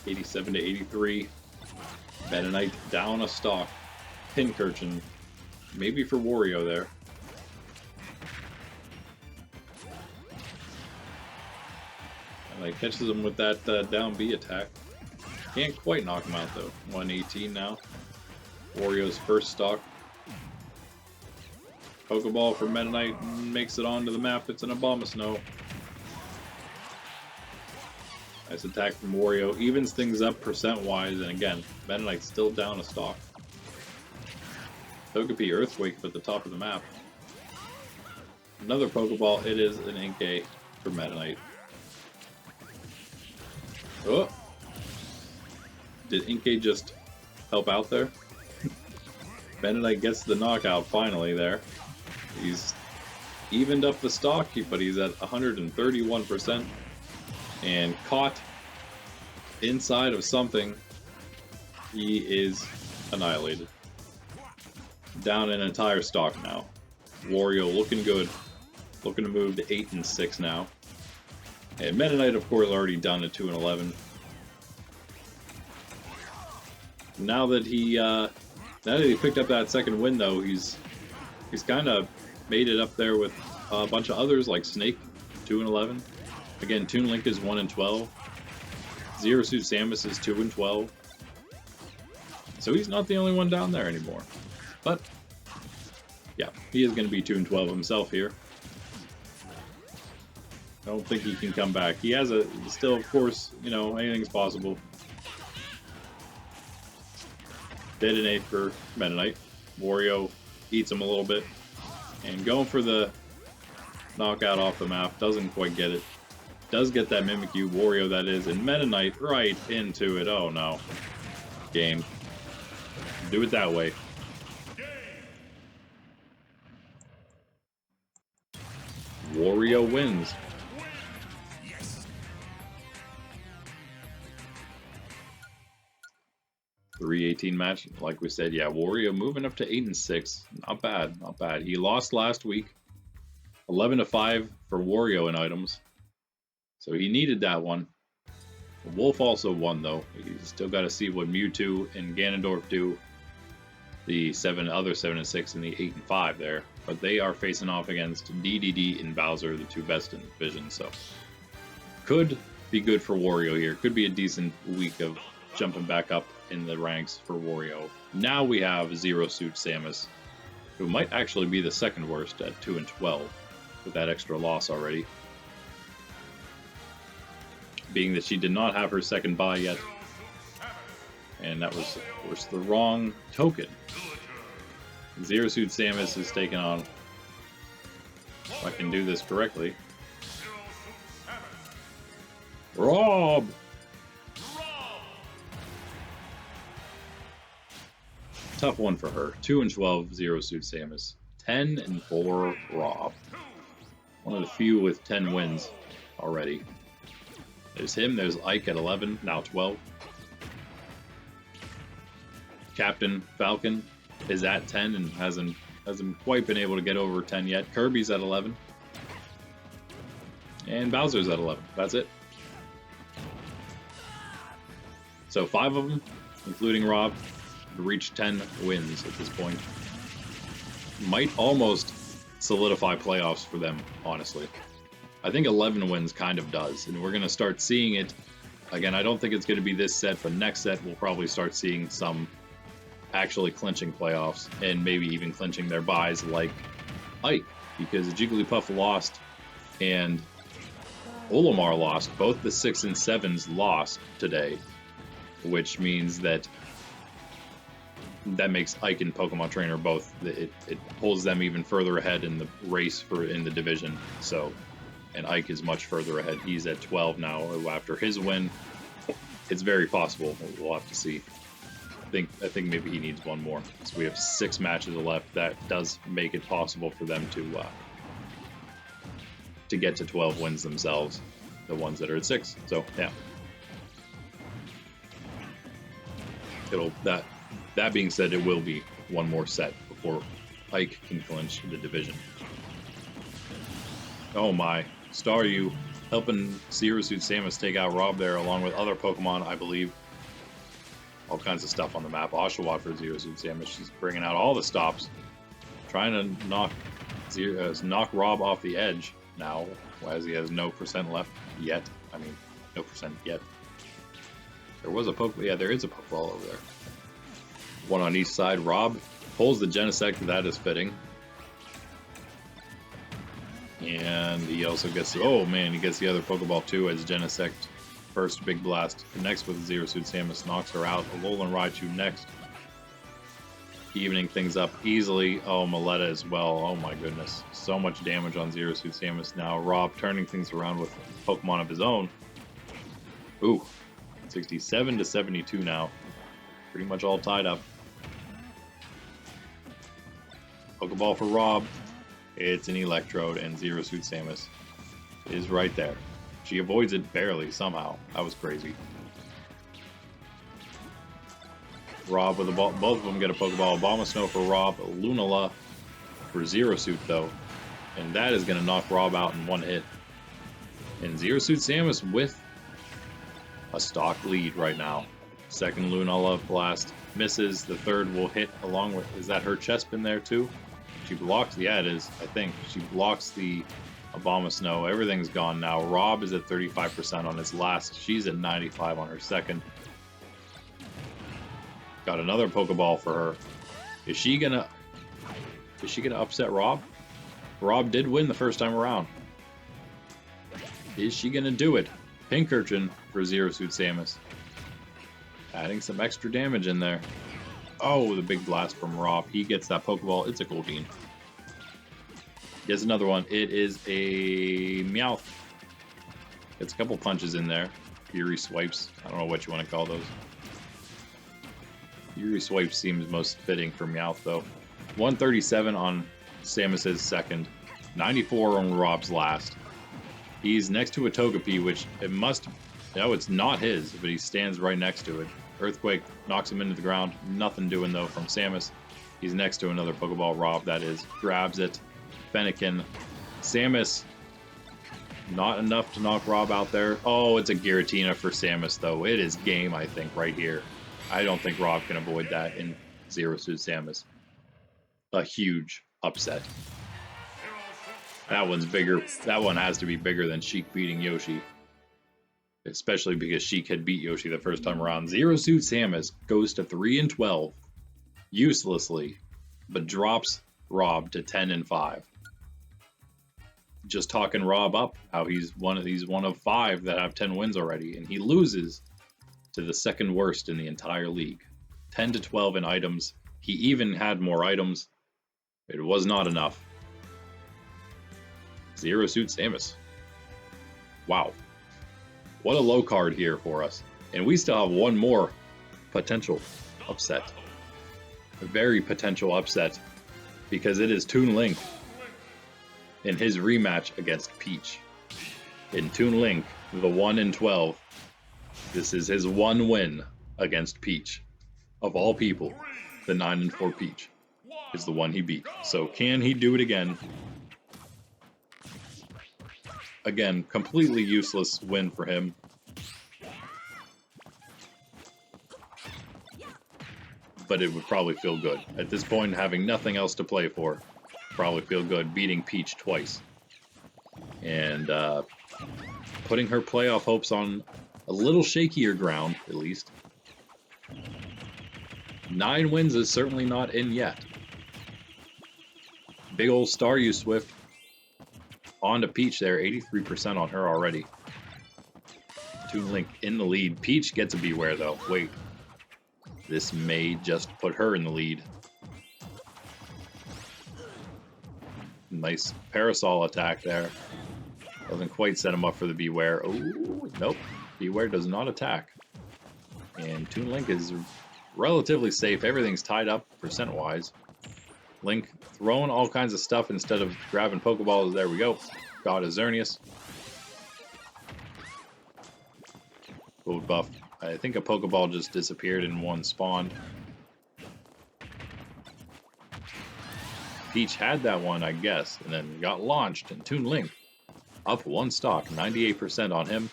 87 to 83. Meta Knight down a stock. Pincurchin. Maybe for Wario there. And like catches him with that down B attack. Can't quite knock him out though. 118 now. Wario's first stock. Pokeball for Meta Knight makes it onto the map. It's an Abomasnow. Nice attack from Wario. Evens things up percent-wise, and again, Meta Knight's still down a stock. Togepi Earthquake at the top of the map. Another Pokeball. It is an Inkay for Meta Knight. Oh! Did Inkay just help out there? Meta Knight gets the knockout finally there. He's evened up the stock, but he's at 131% and caught inside of something. He is annihilated. Down an entire stock now. Wario looking good. Looking to move to 8 and 6 now. And Meta Knight, of course, already done at 2 and 11. Now that he picked up that second win, though, he's kind of made it up there with a bunch of others like Snake, 2 and 11. Again, Toon Link is 1 and 12. Zero Suit Samus is 2 and 12. So he's not the only one down there anymore. But, yeah, he is going to be 2-12 himself here. I don't think he can come back. He has a, still, of course, you know, anything's possible. Dedede for Meta Knight. Wario eats him a little bit. And going for the knockout off the map. Doesn't quite get it. Does get that Mimikyu. Wario, that is. And Meta Knight right into it. Oh, no. Game. Do it that way. Wario wins. 3-18 match, like we said. Yeah, Wario moving up to 8-6. Not bad, not bad. He lost last week. 11-5 for Wario in items. So he needed that one. Wolf also won, though. He's still got to see what Mewtwo and Ganondorf do. The other 7-6 and the 8-5 there. But they are facing off against Dedede and Bowswer, the two best in the division. So could be good for Wario here. Could be a decent week of jumping back up in the ranks for Wario. Now we have Zero Suit Samus, who might actually be the second worst at 2-12 with that extra loss already. Being that she did not have her second bye yet. And that was, of course, the wrong token. Zero Suit Samus is taking on, if I can do this correctly, Rob! Tough one for her. 2-12, Zero Suit Samus. 10-4, Rob. One of the few with 10 wins already. There's him, there's Ike at 11, now 12. Captain Falcon is at 10 and hasn't quite been able to get over 10 yet. Kirby's at 11. And Bowser's at 11. That's it. So 5 of them, including Rob, reach 10 wins at this point. Might almost solidify playoffs for them, honestly. I think 11 wins kind of does, and we're going to start seeing it. Again, I don't think it's going to be this set, but next set we'll probably start seeing some actually clinching playoffs, and maybe even clinching their buys like Ike, because Jigglypuff lost and Olimar lost. Both the 6 and 7s lost today, which means that makes Ike and Pokemon Trainer both, it pulls them even further ahead in the race in the division. So, and Ike is much further ahead. He's at 12 now after his win. It's very possible. We'll have to see. I think maybe he needs one more. So we have 6 matches left. That does make it possible for them to get to 12 wins themselves, the ones that are at 6. So yeah, that being said, it will be one more set before Ike can clinch the division. Oh my, Staryu helping Zero Suit Samus take out Rob there, along with other Pokemon, I believe. All kinds of stuff on the map. Oshawott for Zero Suit Samus. She's bringing out all the stops, trying to knock Rob off the edge now, as he has no percent left yet. I mean, no percent yet. There was a Pokeball. Yeah, there is a Pokeball over there. One on each side. Rob pulls the Genesect. That is fitting. And he also gets, oh man, he gets the other Pokeball too as Genesect. First big blast connects with Zero Suit Samus, knocks her out. Alolan Raichu next. Evening things up easily. Oh, Maletta as well. Oh my goodness. So much damage on Zero Suit Samus now. Rob turning things around with Pokemon of his own. Ooh. 67-72 now. Pretty much all tied up. Pokeball for Rob. It's an Electrode, and Zero Suit Samus is right there. She avoids it barely somehow. That was crazy. Rob with the ball. Both of them get a Pokeball. Abomasnow for Rob. Lunala for Zero Suit, though. And that is going to knock Rob out in one hit. And Zero Suit Samus with a stock lead right now. Second Lunala blast misses. The third will hit along with... Is that her Chespin there, too? She blocks... Yeah, it is, I think. She blocks the Abomasnow. Everything's gone now. Rob is at 35% on his last. She's at 95 on her second. Got another Pokeball for her. Is she gonna upset Rob? Rob did win the first time around. Is she gonna do it? Pinkerton for Zero Suit Samus. Adding some extra damage in there. Oh, the big blast from Rob. He gets that Pokeball. It's a Goldeen. Gets another one. It is a Meowth. Gets a couple punches in there. Fury Swipes. I don't know what you want to call those. Fury Swipes seems most fitting for Meowth, though. 137 on Samus's second. 94 on Rob's last. He's next to a Togepi, which it must... No, it's not his, but he stands right next to it. Earthquake knocks him into the ground. Nothing doing, though, from Samus. He's next to another Pokeball. Rob, that is. Grabs it. Fennekin. Samus. Not enough to knock Rob out there. Oh, it's a Giratina for Samus, though. It is game, I think, right here. I don't think Rob can avoid that in Zero Suit Samus. A huge upset. That one's bigger. That one has to be bigger than Sheik beating Yoshi. Especially because Sheik had beat Yoshi the first time around. Zero Suit Samus goes to 3-12. Uselessly. But drops Rob to 10-5. Just talking Rob up. How he's one of 5 that have 10 wins already. And he loses to the second worst in the entire league. 10-12 in items. He even had more items. It was not enough. Zero Suit Samus. Wow. What a low card here for us. And we still have one more potential upset. A very potential upset. Because it is Toon Link in his rematch against Peach. In Toon Link, the 1-12. This is his one win against Peach. Of all people, the 9-4 Peach is the one he beat. So can he do it again? Again, completely useless win for him. But it would probably feel good. At this point, having nothing else to play for, probably feel good beating Peach twice. And putting her playoff hopes on a little shakier ground, at least. 9 wins is certainly not in yet. Big old Staryu Swift. On to Peach there, 83% on her already. Toon Link in the lead. Peach gets a Beware though. Wait. This may just put her in the lead. Nice Parasol attack there. Doesn't quite set him up for the Beware. Oh, nope. Beware does not attack. And Toon Link is relatively safe. Everything's tied up percent-wise. Link throwing all kinds of stuff instead of grabbing Pokeballs. There we go. Got a Xerneas. Gold buff. I think a Pokeball just disappeared and one spawned. Peach had that one, I guess, and then got launched. And Toon Link up 1 stock. 98% on him.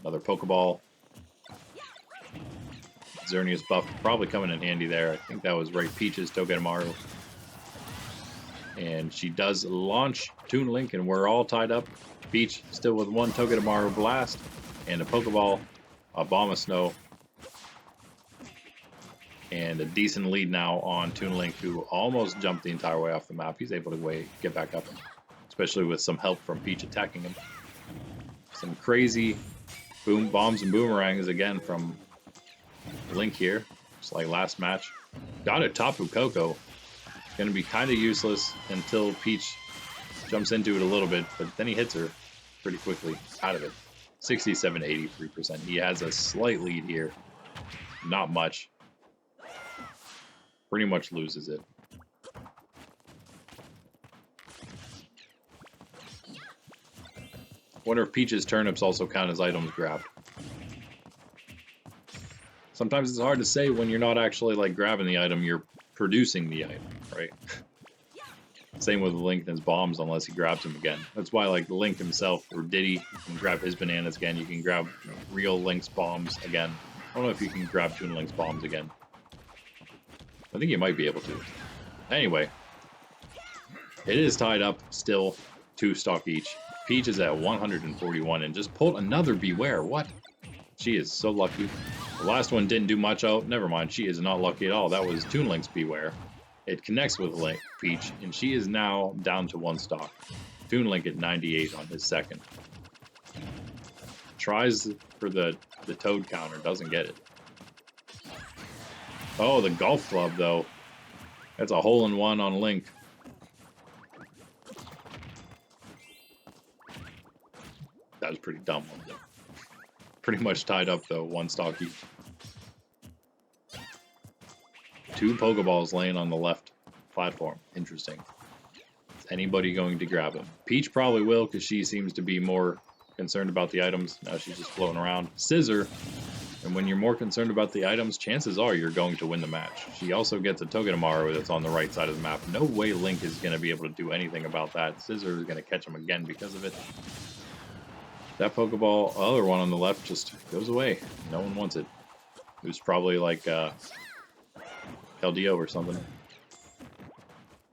Another Pokeball. Xerneas buff probably coming in handy there. I think that was right. Peach's Togedemaru. And she does launch Toon Link, and we're all tied up. Peach still with 1 Togedemaru Blast and a Pokeball, a Bomb of Snow, and a decent lead now on Toon Link, who almost jumped the entire way off the map. He's able to get back up, especially with some help from Peach attacking him. Some crazy bombs and boomerangs again from Link here, just like last match. Got a Tapu Koko. Gonna be kind of useless until Peach jumps into it a little bit, but then he hits her pretty quickly out of it. 67 to 83%. He has a slight lead here. Not much. Pretty much loses it. Wonder if Peach's turnips also count as items grabbed. Sometimes it's hard to say when you're not actually like grabbing the item, you're producing the item, right? Same with Link and his bombs unless he grabs them again. That's why like Link himself or Diddy, you can grab his bananas again. You can grab real Link's bombs again. I don't know if you can grab Toon Link's bombs again. I think you might be able to. Anyway, it is tied up still 2 stock each. Peach is at 141 and just pulled another Beware. What? She is so lucky. The last one didn't do much. Oh, never mind. She is not lucky at all. That was Toon Link's Beware. It connects with Peach, and she is now down to 1 stock. Toon Link at 98 on his second. Tries for the Toad counter, doesn't get it. Oh, the golf club, though. That's a hole-in-one on Link. That was pretty dumb. Pretty much tied up, though. 1 stock each. 2 Pokeballs laying on the left platform. Interesting. Is anybody going to grab him? Peach probably will, because she seems to be more concerned about the items. Now she's just floating around. Scissor. And when you're more concerned about the items, chances are you're going to win the match. She also gets a Togedemaru that's on the right side of the map. No way Link is going to be able to do anything about that. Scissor is going to catch him again because of it. That Pokeball, other one on the left, just goes away. No one wants it. It was probably like LDO or something.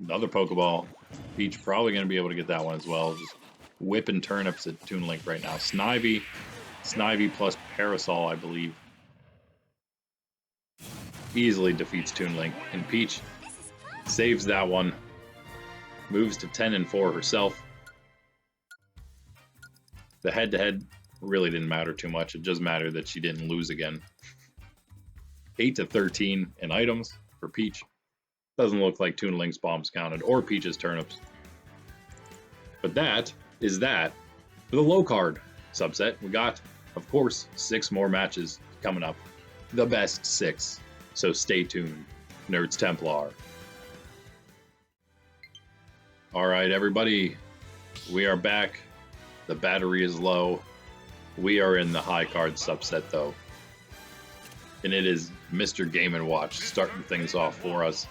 Another Pokeball. Peach probably going to be able to get that one as well. Just whipping turnips at Toon Link right now. Snivy plus Parasol, I believe. Easily defeats Toon Link. And Peach saves that one. Moves to 10-4 herself. The head-to-head really didn't matter too much. It just mattered that she didn't lose again. 8-13 in items for Peach. Doesn't look like Toon Link's bombs counted, or Peach's turnips. But that is that for the low card subset. We got, of course, 6 more matches coming up. The best 6. So stay tuned, Nerds Templar. Alright, everybody. We are back. The battery is low. We are in the high card subset, though. And it is Mr. Game & Watch starting things off for us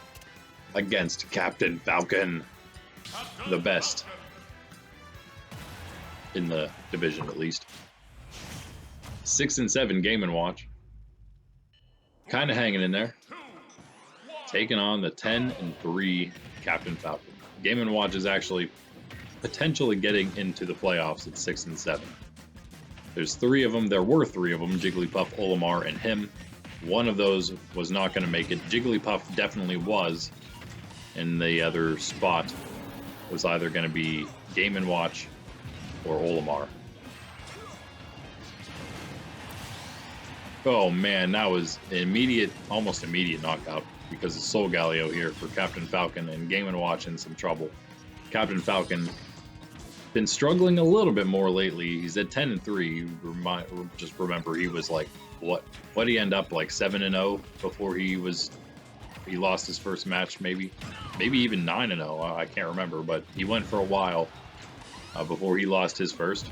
against Captain Falcon, the best in the division, at least. 6-7 Game & Watch. Kind of hanging in there. Taking on the 10-3 Captain Falcon. Game & Watch is actually potentially getting into the playoffs at 6-7. There's 3 of them. There were 3 of them. Jigglypuff, Olimar, and him. One of those was not going to make it. Jigglypuff definitely was. And the other spot was either going to be Game & Watch or Olimar. Oh man, that was an immediate, almost immediate knockout because of Soul Galio here for Captain Falcon, and Game & Watch in some trouble. Captain Falcon been struggling a little bit more lately. He's at 10-3. Just remember, he was like, what he end up like 7-0 before he lost his first match, maybe even 9-0. I can't remember, but he went for a while before he lost his first.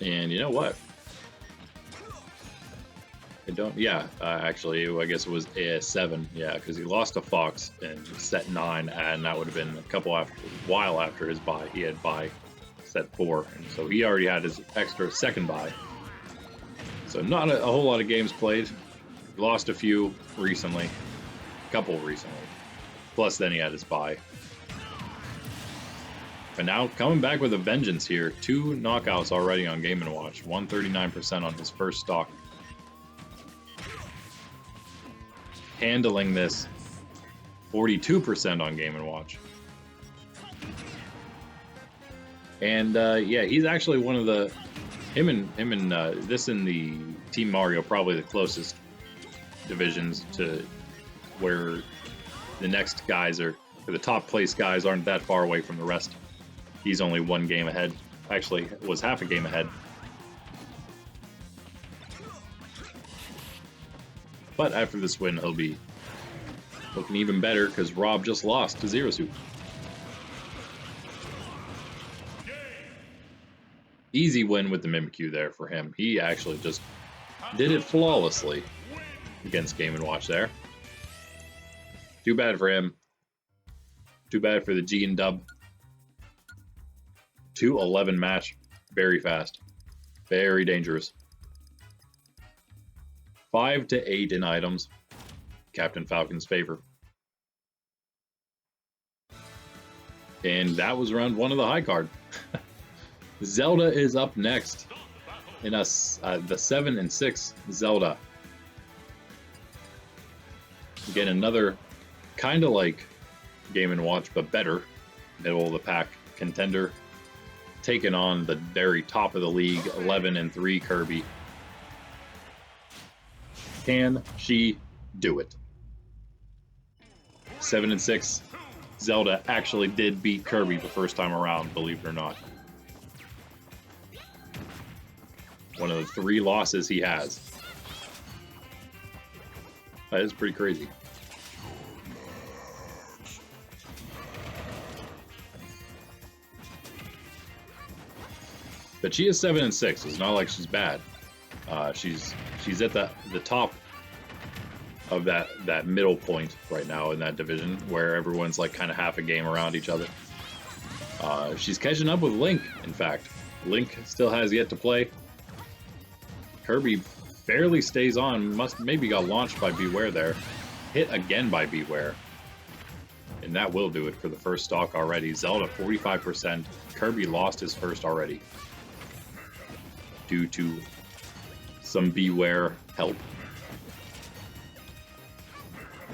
And you know what? Actually, I guess it was AS7, because he lost to Fox in set 9, and that would have been a while after his bye. He had bye set 4, and so he already had his extra second bye. So not a whole lot of games played. He lost a few recently, a couple recently. Plus, then he had his bye. But now coming back with a vengeance here. 2 knockouts already on Game & Watch. 139% on his first stock. Handling this 42% on Game & Watch. And he's actually one of the him and this in the Team Mario probably the closest divisions to where the next guys are, or the top place guys aren't that far away from the rest. He's only 1 game ahead. Actually, was half a game ahead. But after this win, he'll be looking even better because Rob just lost to Zero Suit. Easy win with the Mimikyu there for him. He actually just did it flawlessly against Game & Watch there. Too bad for him. Too bad for the G and Dub. 2-11 match. Very fast. Very dangerous. 5-8 in items. Captain Falcon's favor. And that was round 1 of the high card. Zelda is up next in the 7 and 6 Zelda. Again, another kind of like Game & Watch, but better. Middle of the pack contender. Taking on the very top of the league, 11 and 3 Kirby. Can she do it? 7 and 6 Zelda actually did beat Kirby the first time around, believe it or not. One of the 3 losses he has. That is pretty crazy. But she is 7 and 6. It's not like she's bad. She's at the top of that middle point right now in that division, where everyone's like kind of half a game around each other. She's catching up with Link. In fact, Link still has yet to play. Kirby barely stays on. Maybe got launched by Beware there. Hit again by Beware. And that will do it for the first stock already. Zelda 45%. Kirby lost his first already, due to some Beware help.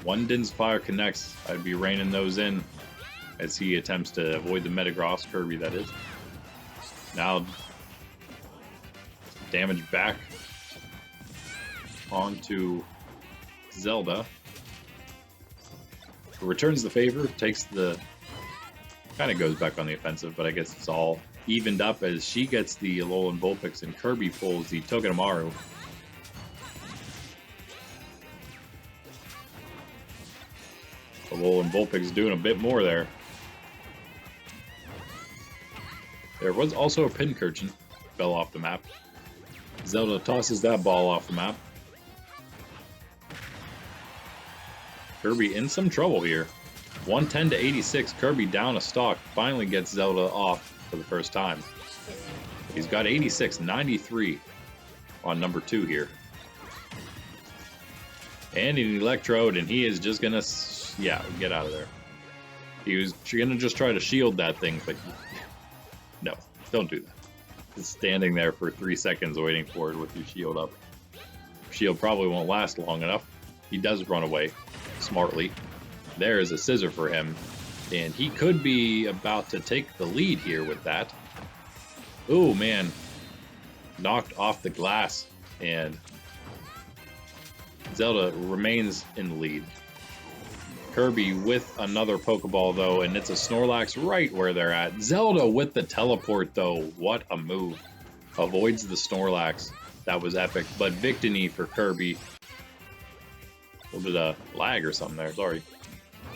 One Din's Fire connects. I'd be raining those in as he attempts to avoid the Metagross. Kirby, that is. Now, damage back onto Zelda. Returns the favor, takes the... kind of goes back on the offensive, but I guess it's all evened up as she gets the Alolan Vulpix and Kirby pulls the Togedemaru. Alolan Vulpix doing a bit more there. There was also a Pincurchin. Fell off the map. Zelda tosses that ball off the map. Kirby in some trouble here. 110 to 86. Kirby down a stock. Finally gets Zelda off for the first time. He's got 86, 93 on number 2 here. And an Electrode, and he is just gonna, yeah, get out of there. He was gonna just try to shield that thing, but no, don't do that. Just standing there for 3 seconds waiting for it with your shield up. Shield probably won't last long enough. He does run away smartly. There is a scissor for him, and he could be about to take the lead here with that. Oh man, knocked off the glass, and Zelda remains in the lead. Kirby with another Pokeball though, and it's a Snorlax right where they're at. Zelda with the teleport though, what a move. Avoids the Snorlax. That was epic, but Victini for Kirby. A little bit of lag or something there, sorry.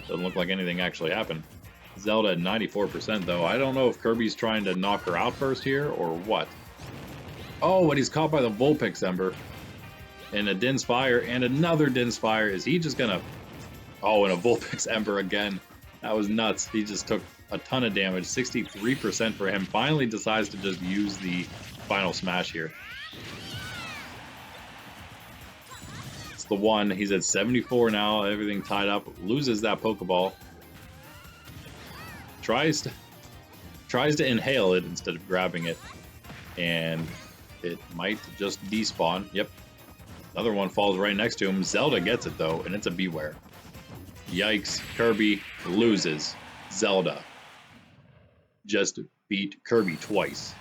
Doesn't look like anything actually happened. Zelda at 94% though. I don't know if Kirby's trying to knock her out first here or what. Oh, but he's caught by the Vulpix Ember. And a Din's Fire and another Din's Fire. Is he just gonna... Oh, and a Vulpix Ember again. That was nuts. He just took a ton of damage. 63% for him. Finally decides to just use the final smash here. It's the one. He's at 74 now. Everything tied up. Loses that Pokeball. Tries to inhale it instead of grabbing it. And it might just despawn. Yep. Another one falls right next to him. Zelda gets it though, and it's a Beware. Yikes. Kirby loses. Zelda just beat Kirby twice.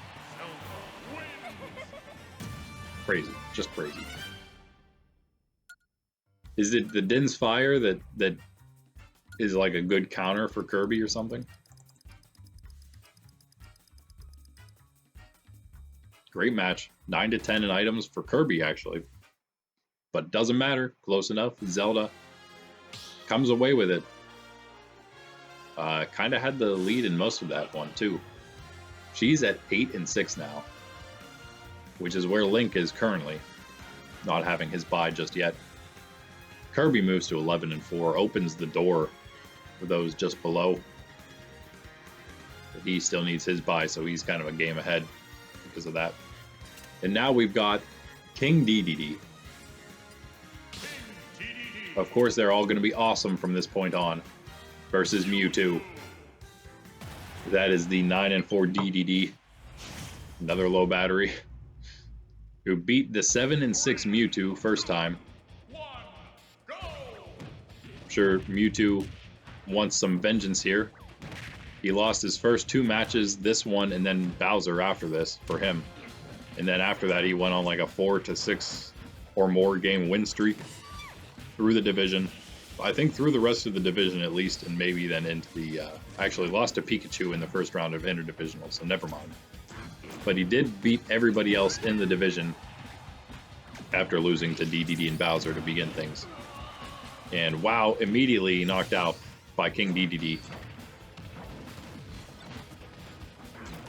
Crazy. Just crazy. Is it the Din's Fire that is like a good counter for Kirby or something? Great match. 9 to 10 in items for Kirby, actually. But doesn't matter. Close enough. Zelda comes away with it. Kind of had the lead in most of that one, too. She's at 8 and 6 now, which is where Link is currently, not having his bye just yet. Kirby moves to 11 and 4, opens the door for those just below. But he still needs his bye, so he's kind of a game ahead because of that. And now we've got King Dedede. Of course, they're all going to be awesome from this point on versus Mewtwo. That is the 9-4 Dedede. Another low battery. Who beat the 7-6 Mewtwo first time. I'm sure Mewtwo wants some vengeance here. He lost his first 2 matches, this one and then Bowswer after this for him. And then after that he went on like a 4 to 6 or more game win streak through the division. I think through the rest of the division at least, and maybe then into the actually lost to Pikachu in the first round of interdivisional, so never mind. But he did beat everybody else in the division after losing to Dedede and Bowswer to begin things. And wow, immediately knocked out by King Dedede.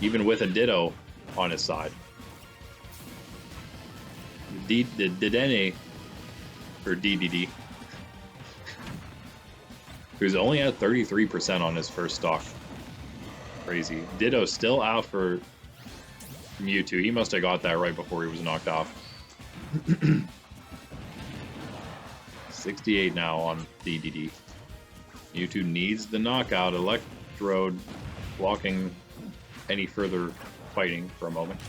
Even with a Ditto on his side. Dedede, or Dedede, who's only at 33% on his first stock. Crazy. Ditto still out for Mewtwo. He must have got that right before he was knocked off. 68 now on Dedede. Mewtwo needs the knockout. Electrode blocking any further fighting for a moment.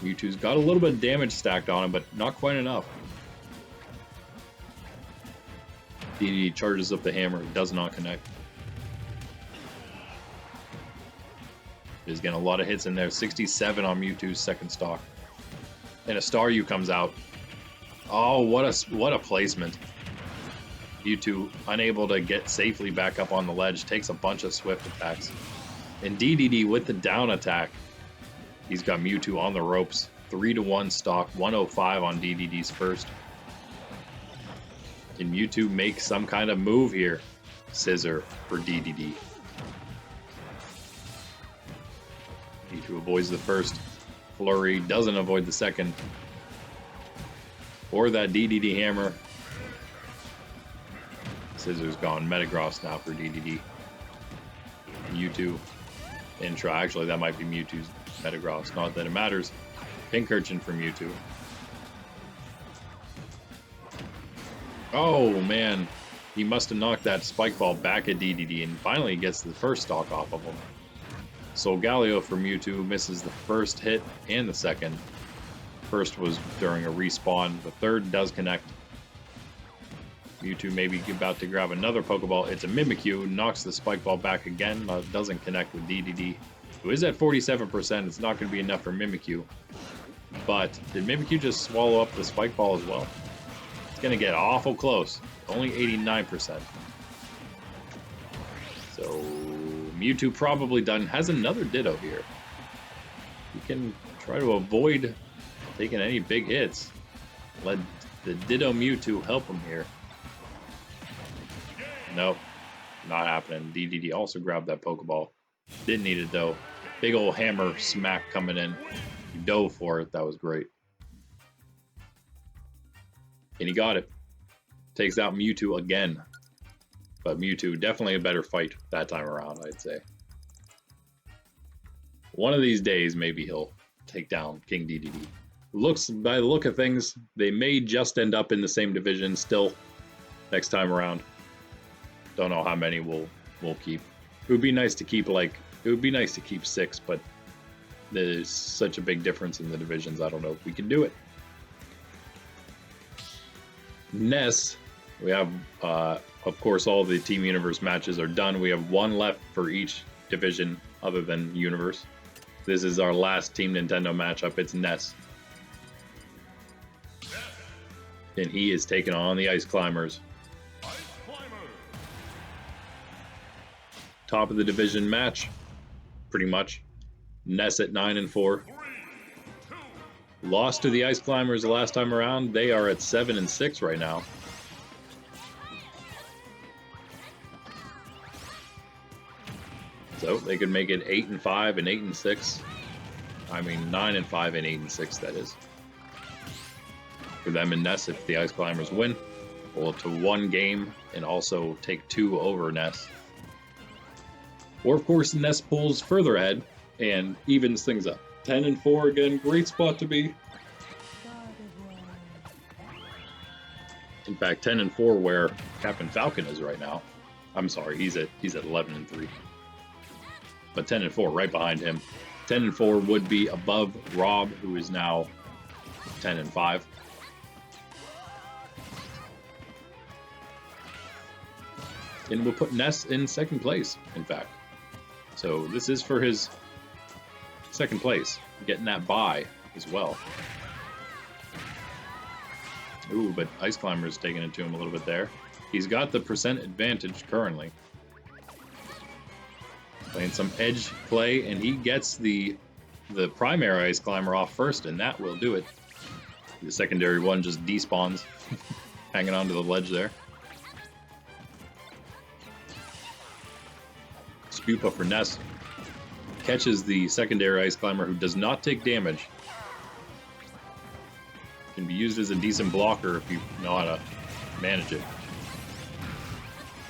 Mewtwo's got a little bit of damage stacked on him, but not quite enough. Dedede charges up the hammer, does not connect. He's getting a lot of hits in there. 67 on Mewtwo's second stock. And a Staryu comes out. Oh, what a placement. Mewtwo unable to get safely back up on the ledge, takes a bunch of swift attacks. And Dedede with the down attack. He's got Mewtwo on the ropes. 3-1 stock, 105 on Dedede's first. Can Mewtwo make some kind of move here? Scissor for Dedede. Mewtwo avoids the first flurry, doesn't avoid the second. Or that Dedede hammer. Scissor's gone. Metagross now for Dedede. Mewtwo. Intro. Actually, that might be Mewtwo's Metagross. Not that it matters. Pincurchin for Mewtwo. Oh, man. He must have knocked that Spike Ball back at Dedede and finally gets the first stock off of him. Solgaleo for Mewtwo misses the first hit and the second. First was during a respawn. The third does connect. Mewtwo maybe about to grab another Pokeball. It's a Mimikyu. Knocks the Spike Ball back again. Doesn't connect with Dedede, who is at 47%. It's not going to be enough for Mimikyu. But did Mimikyu just swallow up the Spike Ball as well? It's going to get awful close. Only 89%. So Mewtwo probably done. Has another Ditto here. He can try to avoid taking any big hits. Let the Ditto Mewtwo help him here. Nope, not happening. Dedede also grabbed that Pokeball. Didn't need it though. Big old hammer smack coming in. He dove for it. That was great. And he got it. Takes out Mewtwo again. But Mewtwo, definitely a better fight that time around, I'd say. One of these days, maybe he'll take down King Dedede. Looks, by the look of things, they may just end up in the same division still next time around. Don't know how many we'll keep. It would be nice to keep it would be nice to keep 6, but there's such a big difference in the divisions. I don't know if we can do it. Ness, we have, of course, all the Team Universe matches are done. We have 1 left for each division other than Universe. This is our last Team Nintendo matchup. It's Ness. And he is taking on the Ice Climbers. Top of the division match, pretty much. Ness at 9-4. Lost to the Ice Climbers the last time around. They are at 7-6 right now. So they could make it 8-5 and 8-6. I mean 9-5 and 8-6, that is. For them and Ness, if the Ice Climbers win, we'll to 1 game and also take 2 over Ness. Or, of course, Ness pulls further ahead and evens things up. 10-4 again, great spot to be. In fact, 10-4 where Captain Falcon is right now. I'm sorry, he's at 11 and 3. But 10 and 4 right behind him. 10 and 4 would be above Rob, who is now 10 and 5. And we'll put Ness in second place, in fact. So this is for his second place, getting that bye as well. Ooh, but Ice Climber's taking it to him a little bit there. He's got the percent advantage currently. Playing some edge play, and he gets the primary Ice Climber off first, and that will do it. The secondary one just despawns, hanging onto the ledge there. Spupa for Ness catches the secondary Ice Climber, who does not take damage. Can be used as a decent blocker if you know how to manage it.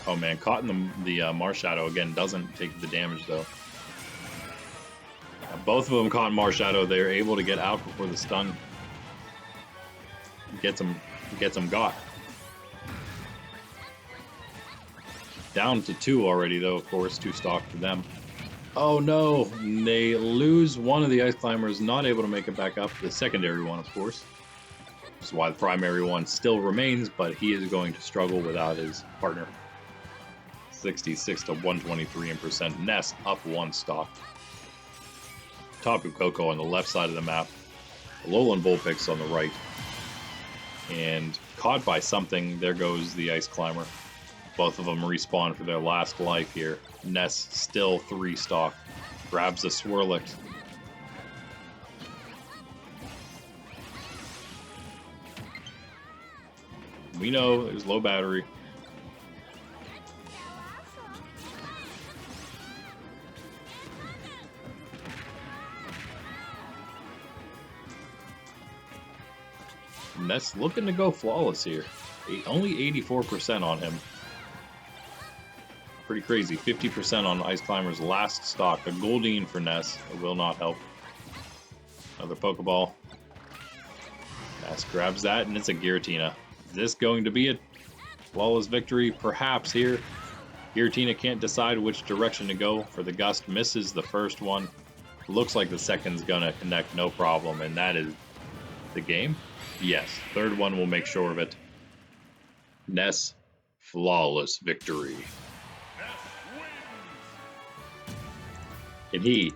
Oh man, caught in the Marshadow again, doesn't take the damage though. Both of them caught in Marshadow. They're able to get out before the stun gets them got. Down to 2 already though, of course, 2 stock for them. Oh no, they lose one of the Ice Climbers, not able to make it back up. The secondary one, of course. Which is why the primary one still remains, but he is going to struggle without his partner. 66 to 123 in percent. Ness up 1 stock. Tapu Koko on the left side of the map. Alolan Vulpix on the right. And caught by something, there goes the Ice Climber. Both of them respawn for their last life here. Ness still 3 stock. Grabs the Swirlix. We know there's low battery. Ness looking to go flawless here. Only 84% on him. Pretty crazy. 50% on Ice Climber's last stock. A Goldeen for Ness. It will not help. Another Pokeball. Ness grabs that, and it's a Giratina. Is this going to be a flawless victory? Perhaps here. Giratina can't decide which direction to go for the Gust. Misses the first one. Looks like the second's gonna connect no problem, and that is the game. Yes, third one will make sure of it. Ness, flawless victory. And he,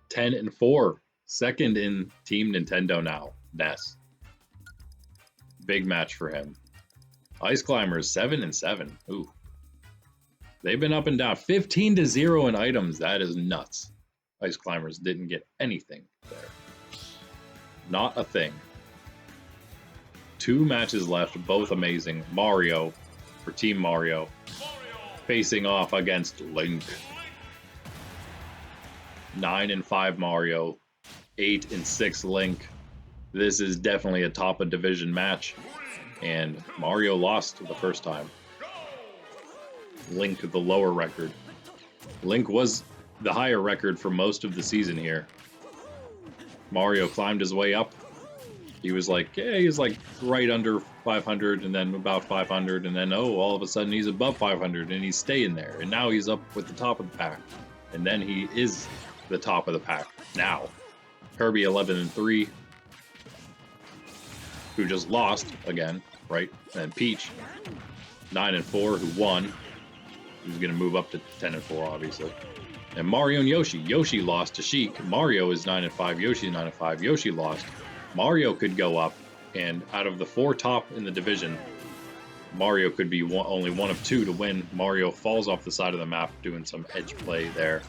10 and 4, second in Team Nintendo now. Ness. Big match for him. Ice Climbers 7 and 7. Ooh. They've been up and down. 15 to 0 in items. That is nuts. Ice Climbers didn't get anything there. Not a thing. 2 matches left, both amazing. Mario for Team Mario facing off against Link. 9 and 5 Mario, 8 and 6 Link. This is definitely a top of division match, and Mario lost the first time. Link the lower record. Link was the higher record for most of the season here. Mario climbed his way up. He was like, yeah, he's like right under 500 and then about 500 and then, oh, all of a sudden he's above 500 and he's staying there. And now he's up with the top of the pack. And then he is the top of the pack now. Kirby 11 and 3, who just lost again, right? And Peach 9 and 4, who won. He's going to move up to 10 and 4, obviously. And Mario and Yoshi. Yoshi lost to Sheik. Mario is 9 and 5. Yoshi is 9 and 5. Yoshi lost. Mario could go up, and out of the 4 top in the division, Mario could be only one of 2 to win. Mario falls off the side of the map doing some edge play there.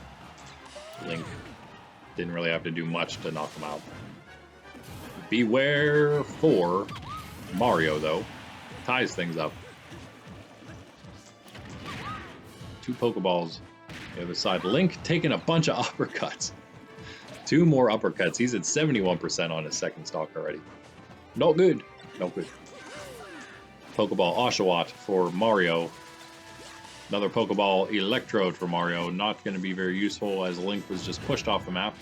Link didn't really have to do much to knock him out. Beware for Mario, though. Ties things up. 2 Pokeballs the other side. Link taking a bunch of uppercuts. 2 more uppercuts. He's at 71% on his second stock already. Not good. Not good. Pokeball Oshawott for Mario. Another Pokeball Electrode for Mario. Not going to be very useful as Link was just pushed off the map.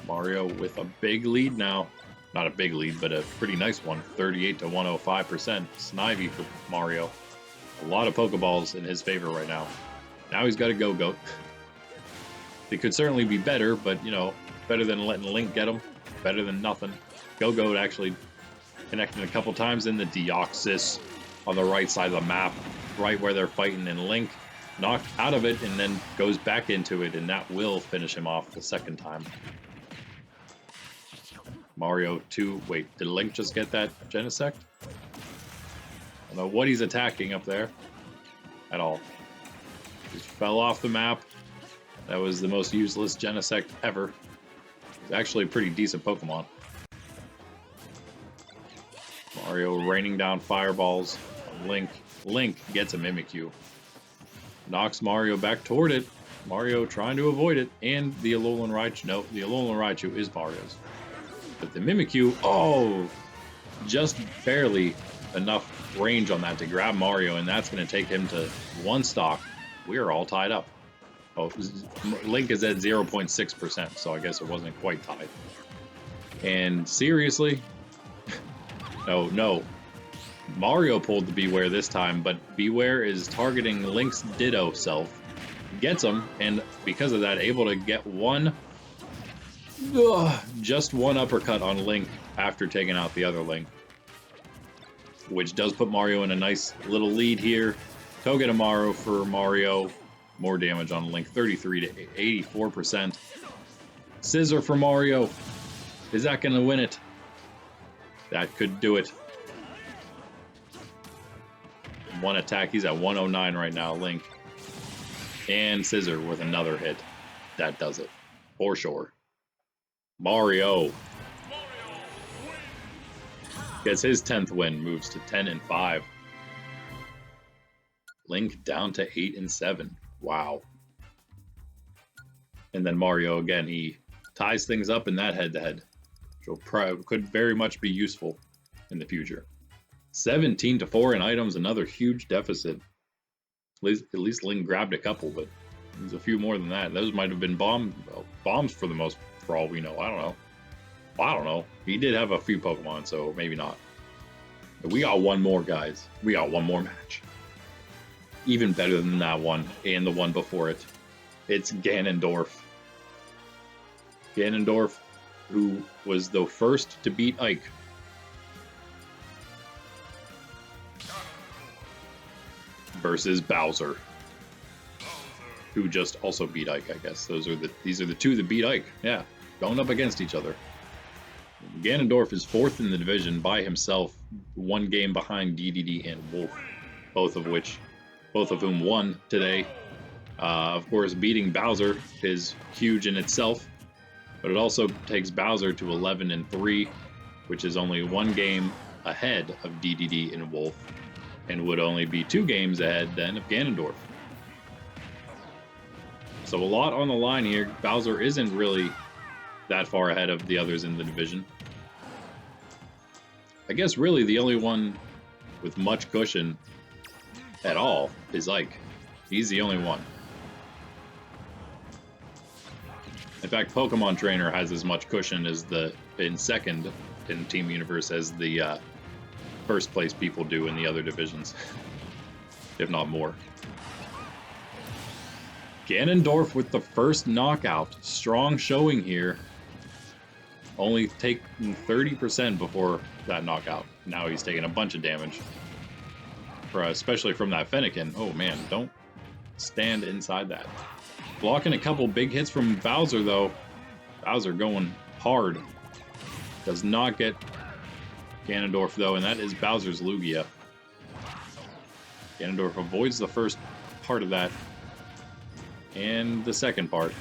Mario with a big lead now. Not a big lead, but a pretty nice one. 38 to 105%. Snivy for Mario. A lot of Pokeballs in his favor right now. Now he's got a Go-Goat. It could certainly be better, but, you know, better than letting Link get him. Better than nothing. Go-Goat actually connecting a couple times in the Deoxys on the right side of the map, right where they're fighting, and Link knocked out of it and then goes back into it, and that will finish him off the second time. Mario 2, wait, did Link just get that Genesect? I don't know what he's attacking up there at all. Just fell off the map. That was the most useless Genesect ever. It's actually a pretty decent Pokemon. Mario raining down fireballs on Link. Link gets a Mimikyu. Knocks Mario back toward it. Mario trying to avoid it. And the Alolan Raichu. No, the Alolan Raichu is Mario's. But the Mimikyu, oh, just barely enough range on that to grab Mario, and that's going to take him to one stock. We are all tied up. Oh, Link is at 0.6%, so I guess it wasn't quite tied. And seriously, no. Mario pulled the Beware this time, but Beware is targeting Link's Ditto self. Gets him, and because of that, able to get just one uppercut on Link after taking out the other Link. Which does put Mario in a nice little lead here. Togedemaru for Mario. More damage on Link, 33 to 84%. Scissor for Mario. Is that going to win it? That could do it. One attack. He's at 109 right now, Link. And Scissor with another hit. That does it. For sure. Mario gets his 10th win, moves to 10-5. Link down to 8-7. Wow. And then Mario again, he ties things up in that head-to-head, which could very much be useful in the future. 17-4 in items, another huge deficit. At least Link grabbed a couple, but there's a few more than that. Those might have been bombs for all we know. I don't know. He did have a few Pokemon, so maybe not. But we got one more, guys. We got one more match. Even better than that one and the one before it. It's Ganondorf. Ganondorf, who was the first to beat Ike. Versus Bowswer, who just also beat Ike, I guess. These are the two that beat Ike. Yeah, going up against each other. Ganondorf is 4th in the division by himself, one game behind Dedede and Wolf, both of whom won today. Of course, beating Bowswer is huge in itself, but it also takes Bowswer to 11-3, which is only one game ahead of Dedede and Wolf, and would only be 2 games ahead then of Ganondorf. So a lot on the line here. Bowswer isn't really that far ahead of the others in the division. I guess really the only one with much cushion at all is Ike. He's the only one. In fact, Pokemon Trainer has as much cushion as in second in Team Universe as the first place people do in the other divisions, if not more. Ganondorf with the first knockout. Strong showing here. Only taking 30% before that knockout. Now he's taking a bunch of damage. Especially from that Fennekin. Oh man, don't stand inside that. Blocking a couple big hits from Bowswer though. Bowswer going hard. Does not get Ganondorf though, and that is Bowser's Lugia. Ganondorf avoids the first part of that. And the second part.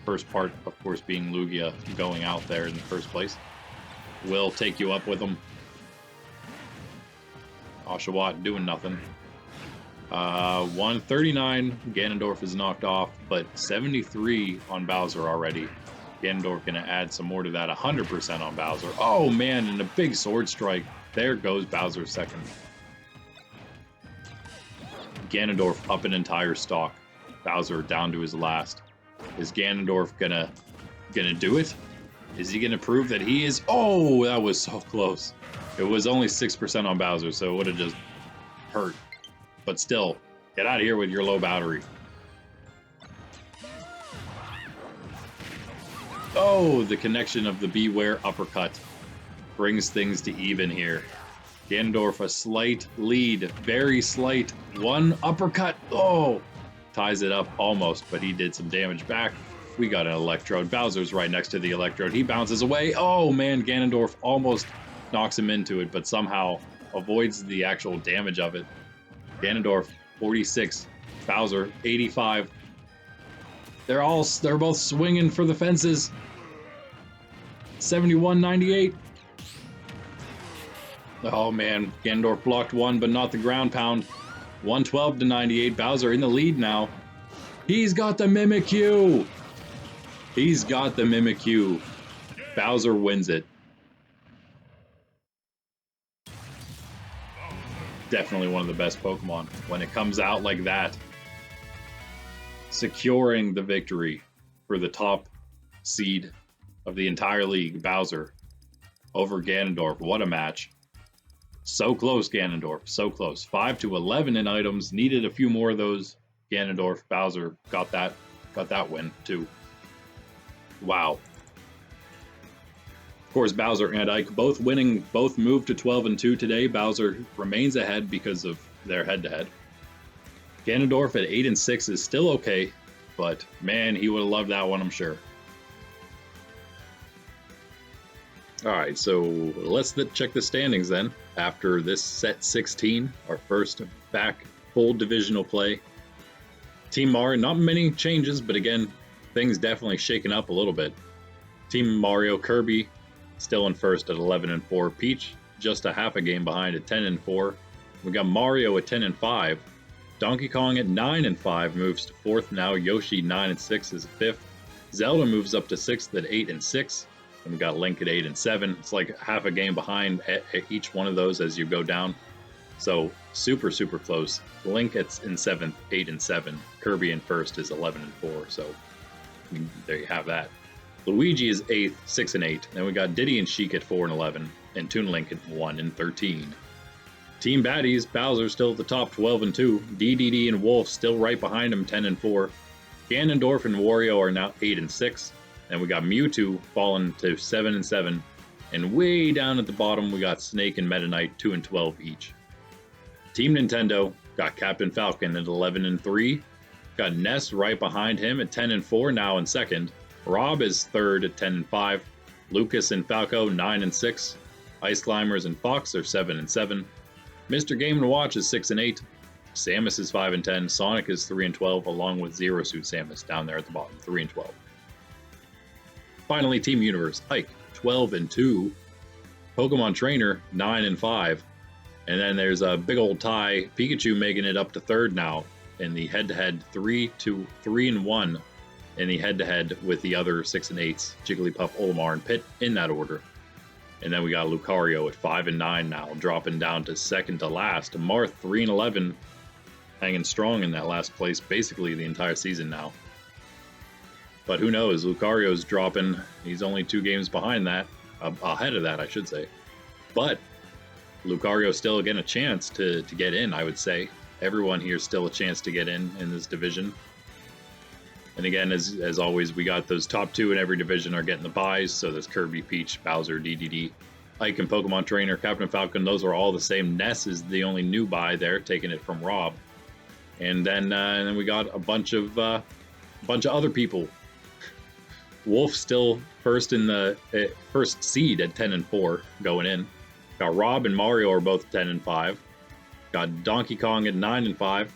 First part, of course, being Lugia going out there in the first place. Will take you up with him. Oshawott doing nothing. 139, Ganondorf is knocked off, but 73 on Bowswer already. Ganondorf gonna add some more to that, 100% on Bowswer. Oh man, and a big sword strike. There goes Bowser's second. Ganondorf up an entire stock. Bowswer down to his last. Is Ganondorf gonna do it? Is he going to prove that he is? Oh, that was so close. It was only 6% on Bowser, so it would have just hurt. But still, get out of here with your low battery. Oh, the connection of the Beware uppercut brings things to even here. Ganondorf, a slight lead, very slight. One uppercut. Oh, ties it up almost, but he did some damage back. We got an electrode. Bowser's right next to the electrode. He bounces away. Oh man, Ganondorf almost knocks him into it, but somehow avoids the actual damage of it. Ganondorf, 46. Bowser, 85. They're both swinging for the fences. 71-98. Oh man, Ganondorf blocked one, but not the ground pound. 112-98. Bowser in the lead now. He's got the Mimikyu. He's got the Mimikyu. Bowser wins it. Definitely one of the best Pokemon when it comes out like that. Securing the victory for the top seed of the entire league, Bowser over Ganondorf. What a match. So close, Ganondorf. So close. 5-11 in items. Needed a few more of those. Ganondorf, Bowser got that win too. Wow. Of course, Bowser and Ike both winning, both moved to 12-2 today. Bowser remains ahead because of their head-to-head. Ganondorf at 8-6 is still okay, but man, he would have loved that one, I'm sure. All right, so let's check the standings then. After this set 16, our first back full divisional play. Team Mario, not many changes, but again, things definitely shaken up a little bit. Team Mario, Kirby still in first at 11-4. Peach just a half a game behind at 10-4. We got Mario at 10-5. Donkey Kong at 9-5 moves to fourth now. Yoshi 9-6 is fifth. Zelda moves up to 6th at 8-6. And we got Link at 8-7. It's like half a game behind at each one of those as you go down. So super, super close. Link in 7th, 8-7. Kirby in first is 11-4. So there you have that. Luigi is 8th, 6-8. Then we got Diddy and Sheik at 4-11. And Toon Link at 1-13. Team Baddies, Bowser still at the top, 12-2. Dedede and Wolf still right behind him, 10-4. Ganondorf and Wario are now 8-6. Then we got Mewtwo falling to 7-7. And way down at the bottom, we got Snake and Meta Knight, 2-12 each. Team Nintendo got Captain Falcon at 11-3. Got Ness right behind him at 10-4, now in second. Rob is third at 10-5. Lucas and Falco, 9-6. Ice Climbers and Fox are 7-7. Mr. Game & Watch is 6-8. Samus is 5-10. Sonic is 3-12, along with Zero Suit Samus down there at the bottom, 3-12. Finally, Team Universe, Ike, 12-2. Pokemon Trainer, 9-5. And then there's a big old tie. Pikachu making it up to third now in the head-to-head, 3-1 in the head-to-head with the other 6-8s, Jigglypuff, Olimar, and Pit in that order. And then we got Lucario at 5-9 now, dropping down to second to last. Marth, 3-11, hanging strong in that last place basically the entire season now. But who knows? Lucario's dropping. He's only 2 games behind that, ahead of that, I should say. But Lucario still getting a chance to get in, I would say. Everyone here still a chance to get in this division. And again, as always, we got those top 2 in every division are getting the buys. So there's Kirby, Peach, Bowser, Dedede, Ike, and Pokemon Trainer, Captain Falcon. Those are all the same. Ness is the only new buy there, taking it from Rob. And then we got a bunch of other people. Wolf still first in the first seed at 10-4 going in. Got Rob and Mario are both 10-5. Got Donkey Kong at 9-5.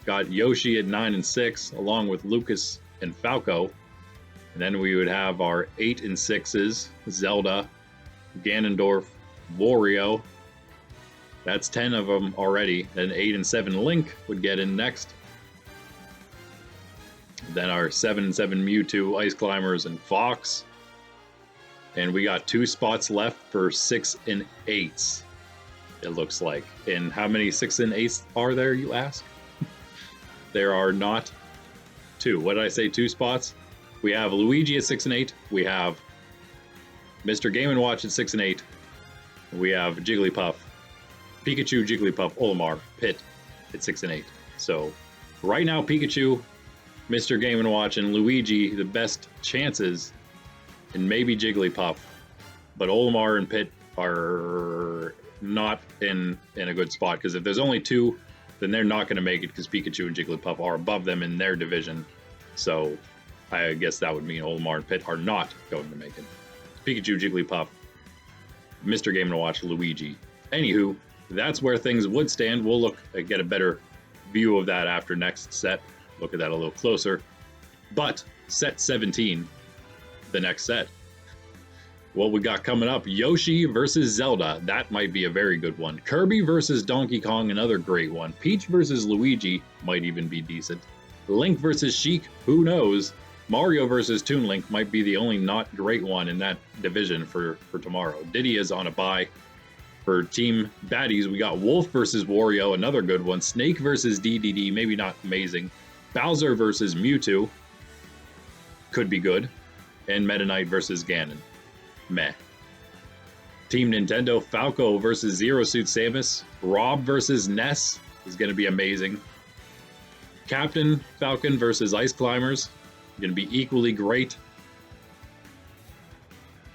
Got Yoshi at 9-6, along with Lucas and Falco. And then we would have our 8-6s, Zelda, Ganondorf, Wario. That's 10 of them already. Then 8-7 Link would get in next. Then our 7-7 Mewtwo, Ice Climbers, and Fox. And we got 2 spots left for 6-8s, it looks like. And how many 6-8s are there, you ask? There are not 2. What did I say? 2 spots? We have Luigi at 6-8. We have Mr. Game & Watch at 6 and 8. We have Jigglypuff, Pikachu, Jigglypuff, Olimar, Pit at 6 and 8. So right now, Pikachu, Mr. Game & Watch, and Luigi, the best chances, and maybe Jigglypuff. But Olimar and Pit are not in a good spot, because if there's only two, then they're not going to make it, because Pikachu and Jigglypuff are above them in their division. So I guess that would mean Olimar and Pit are not going to make it. Pikachu, Jigglypuff, Mr. Game & Watch, Luigi. Anywho, that's where things would stand. We'll get a better view of that after next set. Look at that a little closer. But set 17, the next set. What we got coming up, Yoshi versus Zelda. That might be a very good one. Kirby versus Donkey Kong, another great one. Peach versus Luigi might even be decent. Link versus Sheik, who knows? Mario versus Toon Link might be the only not great one in that division for tomorrow. Diddy is on a bye. For Team Baddies, we got Wolf versus Wario, another good one. Snake versus Dedede, maybe not amazing. Bowswer versus Mewtwo, could be good. And Meta Knight versus Ganon. Meh. Team Nintendo, Falco versus Zero Suit Samus. Rob versus Ness is going to be amazing. Captain Falcon versus Ice Climbers, going to be equally great.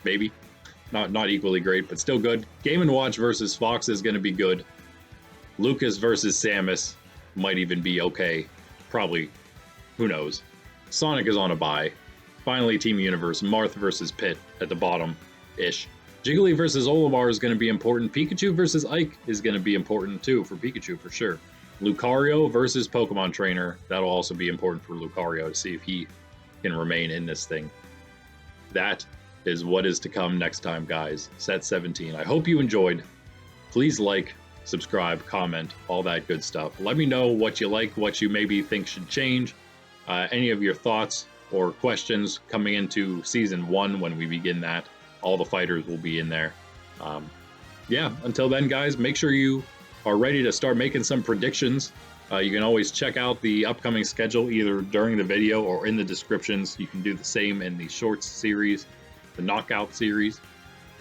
Maybe. Not equally great, but still good. Game & Watch versus Fox is going to be good. Lucas versus Samus might even be okay. Probably. Who knows? Sonic is on a bye. Finally, Team Universe, Marth versus Pit at the bottom-ish. Jiggly versus Olimar is going to be important. Pikachu versus Ike is going to be important too for Pikachu for sure. Lucario versus Pokemon Trainer. That'll also be important for Lucario to see if he can remain in this thing. That is what is to come next time, guys. Set 17. I hope you enjoyed. Please like, subscribe, comment, all that good stuff. Let me know what you like, what you maybe think should change. Any of your thoughts or questions coming into Season 1 when we begin that. All the fighters will be in there. Yeah, until then, guys, make sure you are ready to start making some predictions. You can always check out the upcoming schedule either during the video or in the descriptions. You can do the same in the Shorts series, the Knockout series.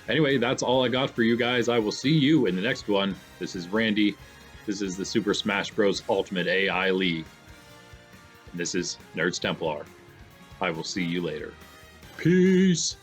Anyway, that's all I got for you guys. I will see you in the next one. This is Randy. This is the Super Smash Bros. Ultimate AI League. And this is Nerds Templar. I will see you later. Peace.